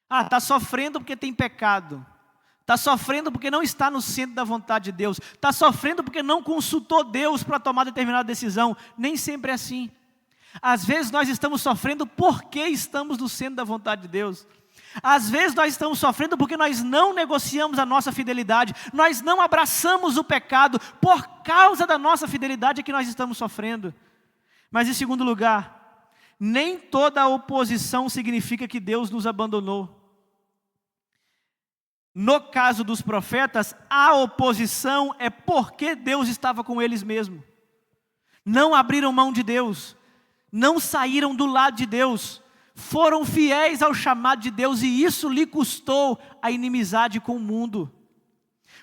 Está sofrendo porque tem pecado. Está sofrendo porque não está no centro da vontade de Deus. Está sofrendo porque não consultou Deus para tomar determinada decisão. Nem sempre é assim. Às vezes nós estamos sofrendo porque estamos no centro da vontade de Deus. Às vezes nós estamos sofrendo porque nós não negociamos a nossa fidelidade. Nós não abraçamos o pecado. Por causa da nossa fidelidade é que nós estamos sofrendo. Mas em segundo lugar, nem toda oposição significa que Deus nos abandonou. No caso dos profetas, a oposição é porque Deus estava com eles mesmo. Não abriram mão de Deus, não saíram do lado de Deus, foram fiéis ao chamado de Deus e isso lhe custou a inimizade com o mundo.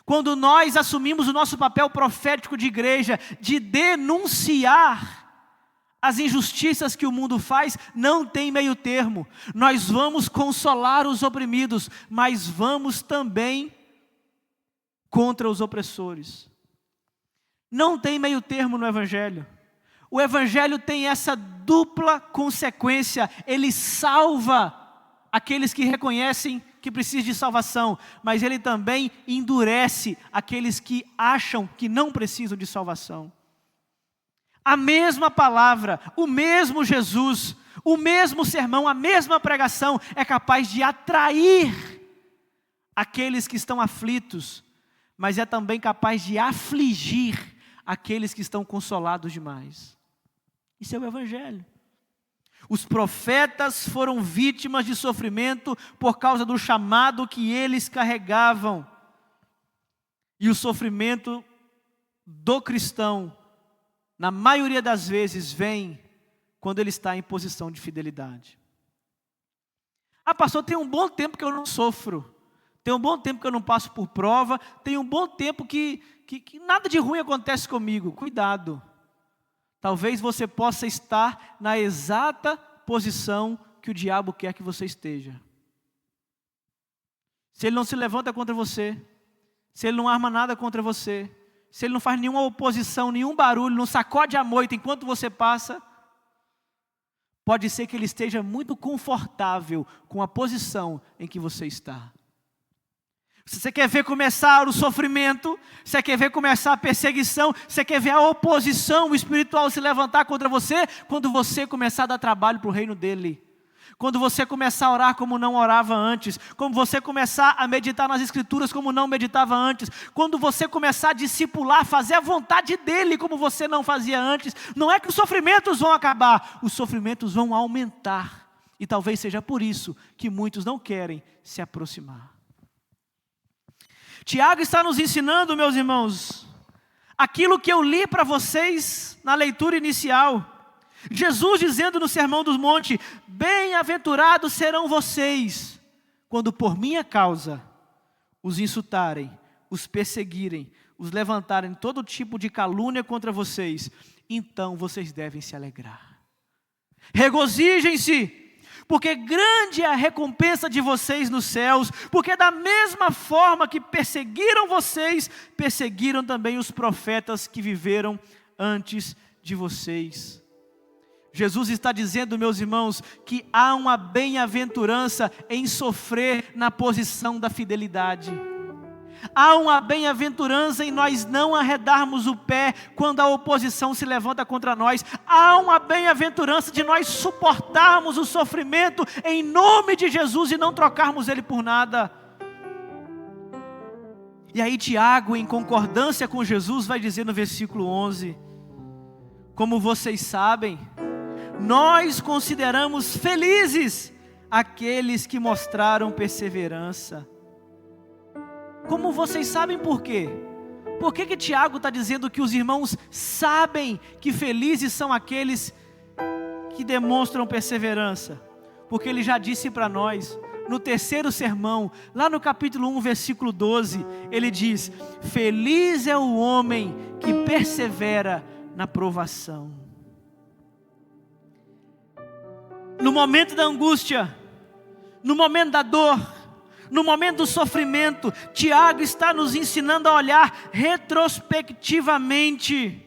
Quando nós assumimos o nosso papel profético de igreja, de denunciar as injustiças que o mundo faz, não tem meio termo. Nós vamos consolar os oprimidos, mas vamos também contra os opressores. Não tem meio termo no Evangelho. O Evangelho tem essa dupla consequência. Ele salva aqueles que reconhecem que precisam de salvação, mas ele também endurece aqueles que acham que não precisam de salvação. A mesma palavra, o mesmo Jesus, o mesmo sermão, a mesma pregação é capaz de atrair aqueles que estão aflitos, mas é também capaz de afligir aqueles que estão consolados demais. Isso é o Evangelho. Os profetas foram vítimas de sofrimento por causa do chamado que eles carregavam. E o sofrimento do cristão, na maioria das vezes, vem quando ele está em posição de fidelidade. Pastor, tem um bom tempo que eu não sofro. Tem um bom tempo que eu não passo por prova. Tem um bom tempo que nada de ruim acontece comigo. Cuidado. Talvez você possa estar na exata posição que o diabo quer que você esteja. Se ele não se levanta contra você, se ele não arma nada contra você, se ele não faz nenhuma oposição, nenhum barulho, não sacode a moita enquanto você passa, pode ser que ele esteja muito confortável com a posição em que você está. Se você quer ver começar o sofrimento, você quer ver começar a perseguição, você quer ver a oposição espiritual se levantar contra você, quando você começar a dar trabalho para o reino dele. Quando você começar a orar como não orava antes, quando você começar a meditar nas escrituras como não meditava antes, quando você começar a discipular, fazer a vontade dele como você não fazia antes, não é que os sofrimentos vão acabar, os sofrimentos vão aumentar. E talvez seja por isso que muitos não querem se aproximar. Tiago está nos ensinando, meus irmãos, aquilo que eu li para vocês na leitura inicial. Jesus dizendo no Sermão do Monte: bem-aventurados serão vocês, quando por minha causa os insultarem, os perseguirem, os levantarem todo tipo de calúnia contra vocês, então vocês devem se alegrar. Regozijem-se, porque grande é a recompensa de vocês nos céus, porque da mesma forma que perseguiram vocês, perseguiram também os profetas que viveram antes de vocês. Jesus está dizendo, meus irmãos, que há uma bem-aventurança em sofrer na posição da fidelidade. Há uma bem-aventurança em nós não arredarmos o pé quando a oposição se levanta contra nós. Há uma bem-aventurança de nós suportarmos o sofrimento em nome de Jesus e não trocarmos ele por nada. E aí Tiago, em concordância com Jesus, vai dizer no versículo 11: como vocês sabem, nós consideramos felizes aqueles que mostraram perseverança. Como vocês sabem por quê? Por que Tiago está dizendo que os irmãos sabem que felizes são aqueles que demonstram perseverança? Porque ele já disse para nós, no terceiro sermão, lá no capítulo 1, versículo 12, ele diz: feliz é o homem que persevera na provação. No momento da angústia, no momento da dor, no momento do sofrimento, Tiago está nos ensinando a olhar retrospectivamente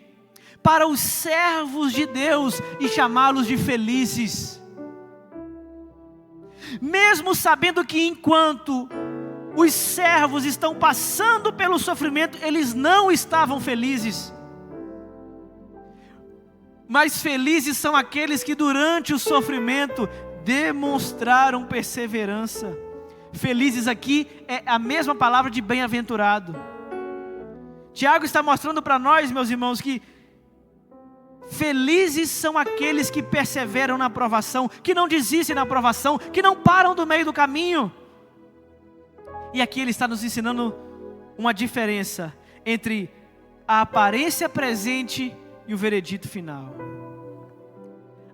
para os servos de Deus e chamá-los de felizes. Mesmo sabendo que enquanto os servos estão passando pelo sofrimento, eles não estavam felizes. Mas felizes são aqueles que durante o sofrimento demonstraram perseverança. Felizes aqui é a mesma palavra de bem-aventurado. Tiago está mostrando para nós, meus irmãos, que felizes são aqueles que perseveram na provação, que não desistem na provação, que não param do meio do caminho. E aqui ele está nos ensinando uma diferença entre a aparência presente e o veredito final.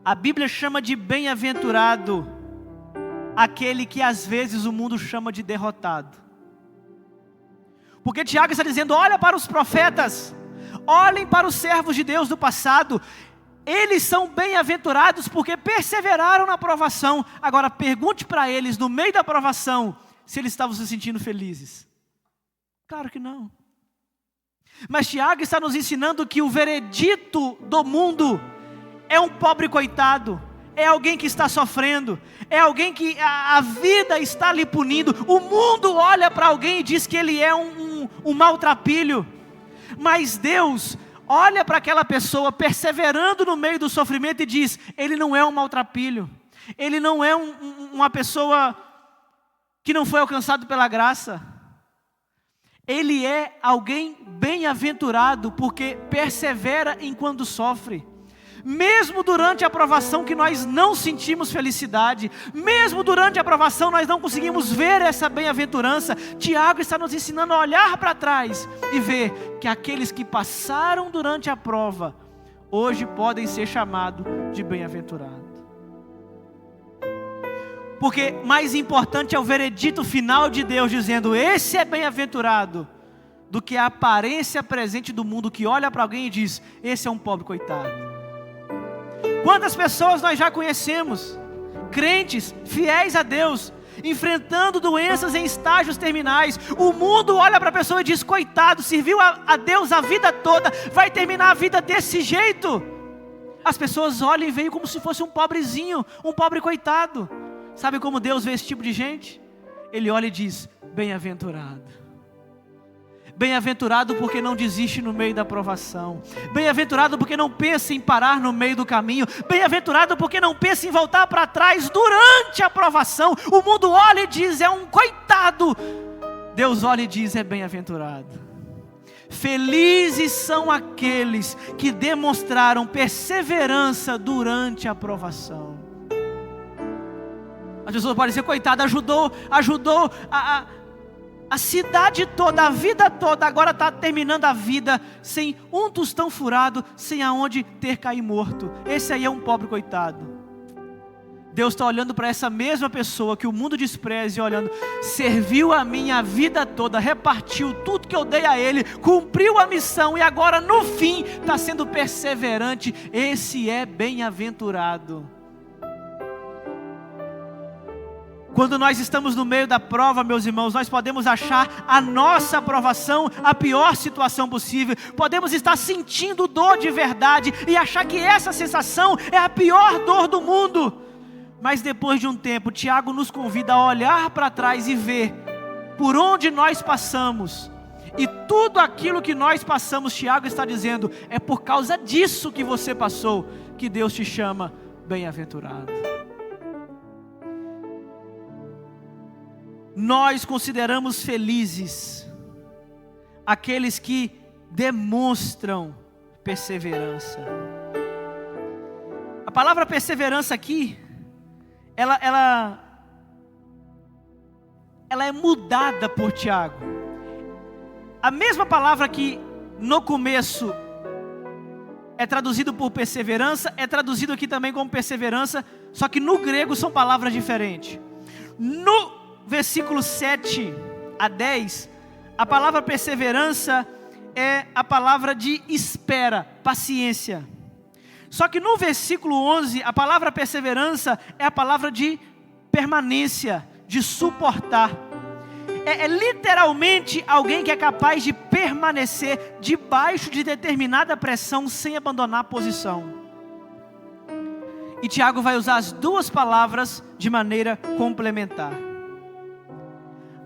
A Bíblia chama de bem-aventurado aquele que às vezes o mundo chama de derrotado. Porque Tiago está dizendo: olha para os profetas, olhem para os servos de Deus do passado, eles são bem-aventurados porque perseveraram na provação. Agora pergunte para eles, no meio da provação, se eles estavam se sentindo felizes. Claro que não. Mas Tiago está nos ensinando que o veredito do mundo é um pobre coitado, é alguém que está sofrendo, é alguém que a vida está lhe punindo. O mundo olha para alguém e diz que ele é um maltrapilho, mas Deus olha para aquela pessoa perseverando no meio do sofrimento e diz: ele não é um maltrapilho, ele não é uma pessoa que não foi alcançado pela graça. Ele é alguém bem-aventurado porque persevera enquanto sofre. Mesmo durante a provação que nós não sentimos felicidade, mesmo durante a provação nós não conseguimos ver essa bem-aventurança, Tiago está nos ensinando a olhar para trás e ver que aqueles que passaram durante a prova, hoje podem ser chamados de bem-aventurado. Porque mais importante é o veredito final de Deus dizendo: esse é bem-aventurado, do que a aparência presente do mundo que olha para alguém e diz: esse é um pobre coitado. Quantas pessoas nós já conhecemos, crentes, fiéis a Deus, enfrentando doenças em estágios terminais. O mundo olha para a pessoa e diz: coitado, serviu a Deus a vida toda, vai terminar a vida desse jeito. As pessoas olham e veem como se fosse um pobrezinho, um pobre coitado. Sabe como Deus vê esse tipo de gente? Ele olha e diz: bem-aventurado. Bem-aventurado porque não desiste no meio da provação. Bem-aventurado porque não pensa em parar no meio do caminho. Bem-aventurado porque não pensa em voltar para trás durante a provação. O mundo olha e diz: é um coitado. Deus olha e diz: é bem-aventurado. Felizes são aqueles que demonstraram perseverança durante a provação. As pessoas podem dizer: coitado, ajudou a cidade toda, a vida toda, agora está terminando a vida sem um tostão furado, sem aonde ter cair morto. Esse aí é um pobre coitado. Deus está olhando para essa mesma pessoa que o mundo despreza e olhando: serviu a mim a vida toda, repartiu tudo que eu dei a ele, cumpriu a missão e agora no fim está sendo perseverante. Esse é bem-aventurado. Quando nós estamos no meio da prova, meus irmãos, nós podemos achar a nossa aprovação a pior situação possível. Podemos estar sentindo dor de verdade e achar que essa sensação é a pior dor do mundo. Mas depois de um tempo, Tiago nos convida a olhar para trás e ver por onde nós passamos. E tudo aquilo que nós passamos, Tiago está dizendo, é por causa disso que você passou, que Deus te chama bem-aventurado. Nós consideramos felizes aqueles que demonstram perseverança. A palavra perseverança aqui, ela é mudada por Tiago. A mesma palavra que no começo é traduzido por perseverança, é traduzido aqui também como perseverança, só que no grego são palavras diferentes. No versículo 7 a 10, a palavra perseverança é a palavra de espera, paciência. Só que no versículo 11, a palavra perseverança é a palavra de permanência, de suportar. É literalmente alguém que é capaz de permanecer debaixo de determinada pressão sem abandonar a posição. E Tiago vai usar as duas palavras de maneira complementar.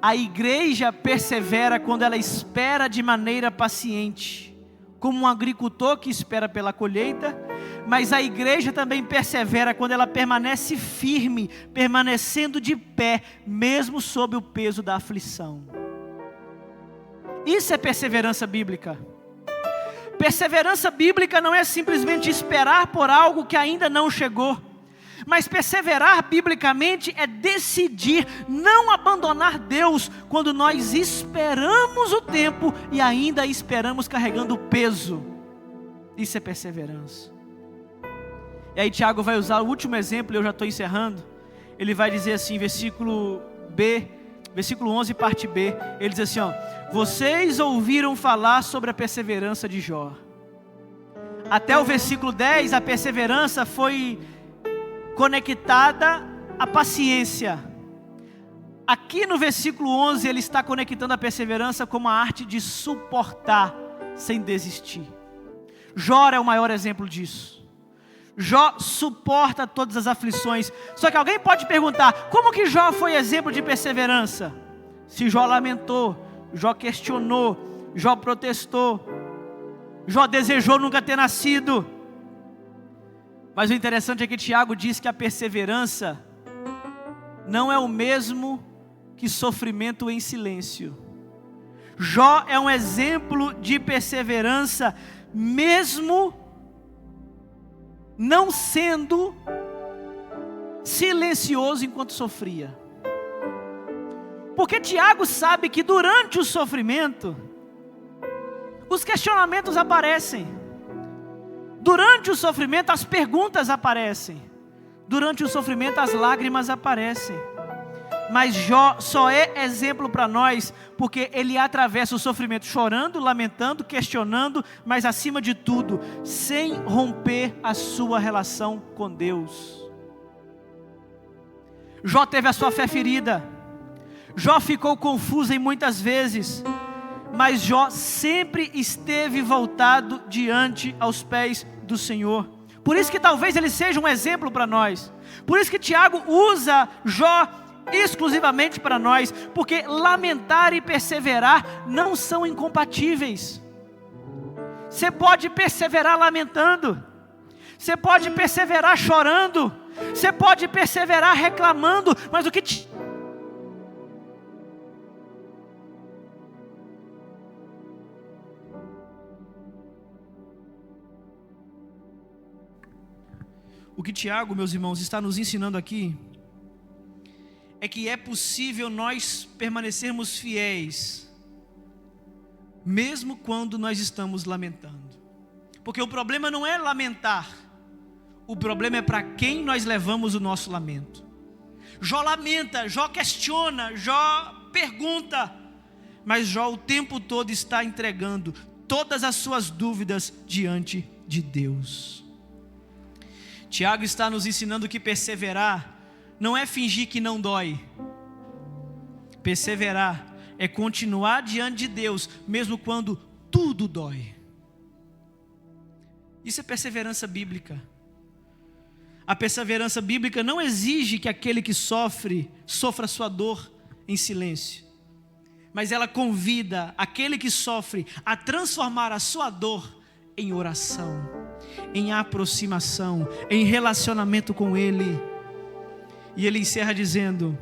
A igreja persevera quando ela espera de maneira paciente, como um agricultor que espera pela colheita, mas a igreja também persevera quando ela permanece firme, permanecendo de pé, mesmo sob o peso da aflição. Isso é perseverança bíblica. Perseverança bíblica não é simplesmente esperar por algo que ainda não chegou. Mas perseverar biblicamente é decidir não abandonar Deus quando nós esperamos o tempo e ainda esperamos carregando o peso. Isso é perseverança. E aí Tiago vai usar o último exemplo, eu já estou encerrando. Ele vai dizer assim, versículo 11, parte B. Ele diz assim, vocês ouviram falar sobre a perseverança de Jó. Até o versículo 10, a perseverança foi conectada à paciência. Aqui no versículo 11 ele está conectando a perseverança como a arte de suportar sem desistir. Jó é o maior exemplo disso. Jó suporta todas as aflições. Só que alguém pode perguntar, como que Jó foi exemplo de perseverança? Se Jó lamentou, Jó questionou, Jó protestou, Jó desejou nunca ter nascido. Mas o interessante é que Tiago diz que a perseverança não é o mesmo que sofrimento em silêncio. Jó é um exemplo de perseverança, mesmo não sendo silencioso enquanto sofria. Porque Tiago sabe que durante o sofrimento, os questionamentos aparecem. Durante o sofrimento as perguntas aparecem. Durante o sofrimento as lágrimas aparecem. Mas Jó só é exemplo para nós porque ele atravessa o sofrimento chorando, lamentando, questionando, mas acima de tudo, sem romper a sua relação com Deus. Jó teve a sua fé ferida. Jó ficou confuso em muitas vezes. Mas Jó sempre esteve voltado diante aos pés do Senhor. Por isso que talvez ele seja um exemplo para nós. Por isso que Tiago usa Jó exclusivamente para nós, porque lamentar e perseverar não são incompatíveis. Você pode perseverar lamentando, você pode perseverar chorando, você pode perseverar reclamando, mas o que Tiago, meus irmãos, está nos ensinando aqui é que é possível nós permanecermos fiéis, mesmo quando nós estamos lamentando. Porque o problema não é lamentar, o problema é para quem nós levamos o nosso lamento. Jó lamenta, Jó questiona, Jó pergunta, mas Jó o tempo todo está entregando todas as suas dúvidas diante de Deus. Tiago está nos ensinando que perseverar não é fingir que não dói. Perseverar é continuar diante de Deus, mesmo quando tudo dói. Isso é perseverança bíblica. A perseverança bíblica não exige que aquele que sofra sua dor em silêncio, mas ela convida aquele que sofre a transformar a sua dor em oração, em aproximação, em relacionamento com Ele. E ele encerra dizendo: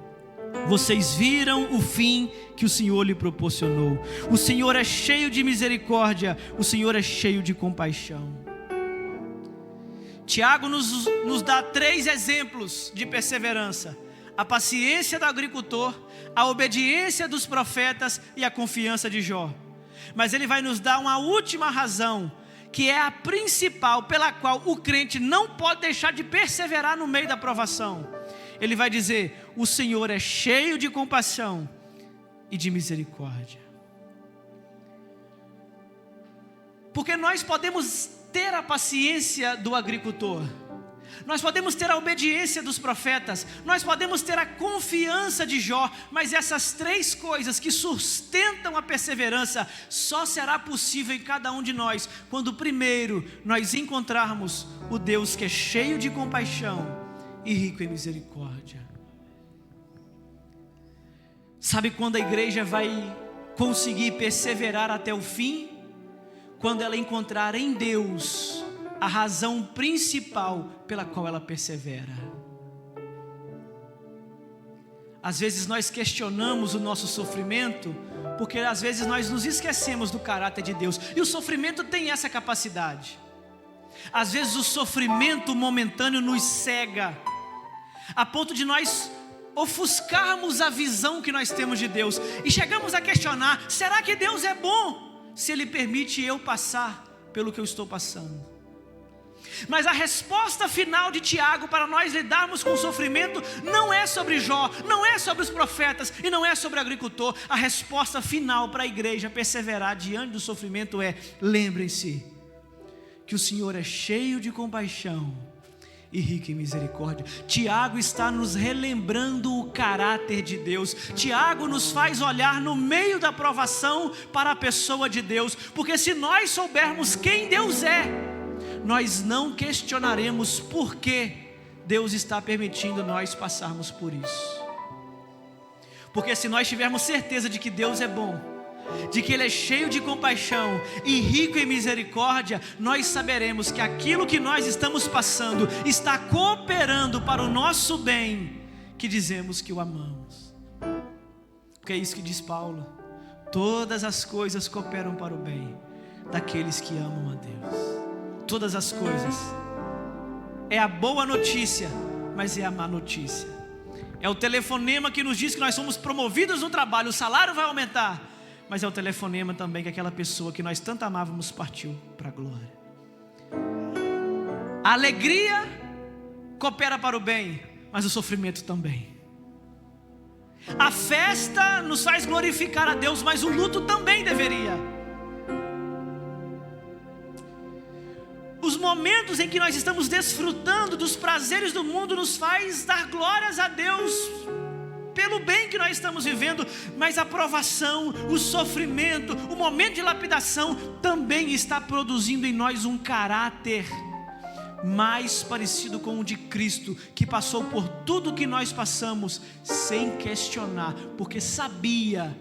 vocês viram o fim que o Senhor lhe proporcionou. O Senhor é cheio de misericórdia, o Senhor é cheio de compaixão. Tiago nos dá 3 exemplos de perseverança: a paciência do agricultor, a obediência dos profetas e a confiança de Jó. Mas ele vai nos dar uma última razão, que é a principal, pela qual o crente não pode deixar de perseverar no meio da provação. Ele vai dizer: o Senhor é cheio de compaixão e de misericórdia. Porque nós podemos ter a paciência do agricultor, nós podemos ter a obediência dos profetas, nós podemos ter a confiança de Jó, mas essas 3 coisas que sustentam a perseverança só será possível em cada um de nós quando primeiro nós encontrarmos o Deus que é cheio de compaixão e rico em misericórdia. Sabe quando a igreja vai conseguir perseverar até o fim? Quando ela encontrar em Deus a razão principal pela qual ela persevera. Às vezes nós questionamos o nosso sofrimento, porque às vezes nós nos esquecemos do caráter de Deus, e o sofrimento tem essa capacidade. Às vezes o sofrimento momentâneo nos cega, a ponto de nós ofuscarmos a visão que nós temos de Deus, e chegamos a questionar: será que Deus é bom se Ele permite eu passar pelo que eu estou passando? Mas a resposta final de Tiago para nós lidarmos com o sofrimento não é sobre Jó, não é sobre os profetas e não é sobre o agricultor. A resposta final para a igreja perseverar diante do sofrimento é: lembrem-se que o Senhor é cheio de compaixão e rico em misericórdia. Tiago está nos relembrando o caráter de Deus. Tiago nos faz olhar no meio da provação para a pessoa de Deus, porque se nós soubermos quem Deus é, nós não questionaremos por que Deus está permitindo nós passarmos por isso. Porque se nós tivermos certeza de que Deus é bom, de que Ele é cheio de compaixão e rico em misericórdia, nós saberemos que aquilo que nós estamos passando está cooperando para o nosso bem, que dizemos que o amamos. Porque é isso que diz Paulo: todas as coisas cooperam para o bem daqueles que amam a Deus. Todas as coisas. É a boa notícia, mas é a má notícia. É o telefonema que nos diz que nós somos promovidos no trabalho, o salário vai aumentar, mas é o telefonema também que aquela pessoa que nós tanto amávamos partiu para a glória. A alegria coopera para o bem, mas o sofrimento também. A festa nos faz glorificar a Deus, mas o luto também deveria. Os momentos em que nós estamos desfrutando dos prazeres do mundo nos faz dar glórias a Deus pelo bem que nós estamos vivendo, mas a provação, o sofrimento, o momento de lapidação também está produzindo em nós um caráter mais parecido com o de Cristo, que passou por tudo que nós passamos sem questionar, porque sabia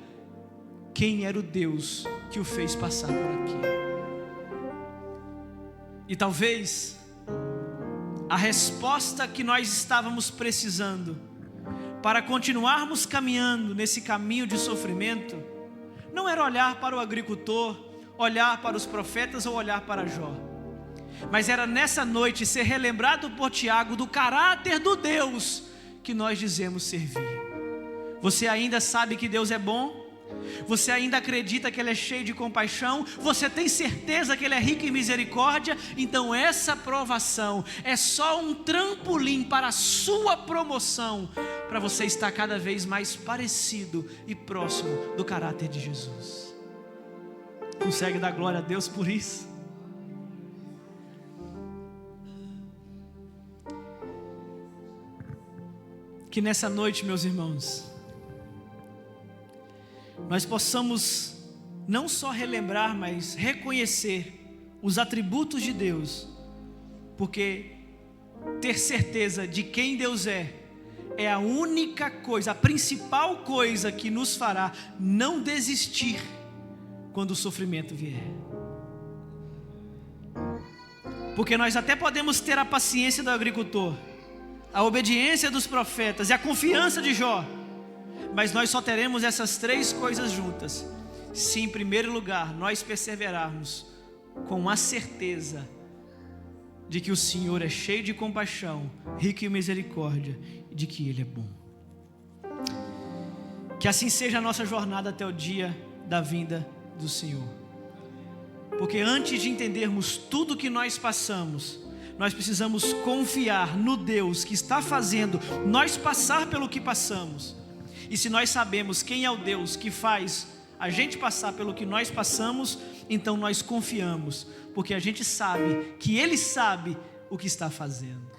quem era o Deus que o fez passar por aqui. E talvez a resposta que nós estávamos precisando para continuarmos caminhando nesse caminho de sofrimento não era olhar para o agricultor, olhar para os profetas ou olhar para Jó, mas era nessa noite ser relembrado por Tiago do caráter do Deus que nós dizemos servir. Você ainda sabe que Deus é bom? Você ainda acredita que Ele é cheio de compaixão? Você tem certeza que Ele é rico em misericórdia? Então essa provação é só um trampolim para a sua promoção, para você estar cada vez mais parecido e próximo do caráter de Jesus. Consegue dar glória a Deus por isso? Que nessa noite, meus irmãos, nós possamos não só relembrar, mas reconhecer os atributos de Deus, porque ter certeza de quem Deus é a única coisa, a principal coisa que nos fará não desistir quando o sofrimento vier. Porque nós até podemos ter a paciência do agricultor, a obediência dos profetas e a confiança de Jó, mas nós só teremos essas três coisas juntas se, em primeiro lugar, nós perseverarmos com a certeza de que o Senhor é cheio de compaixão, rico em misericórdia e de que Ele é bom. Que assim seja a nossa jornada até o dia da vinda do Senhor. Porque antes de entendermos tudo que nós passamos, nós precisamos confiar no Deus que está fazendo nós passar pelo que passamos. E se nós sabemos quem é o Deus que faz a gente passar pelo que nós passamos, então nós confiamos, porque a gente sabe que Ele sabe o que está fazendo.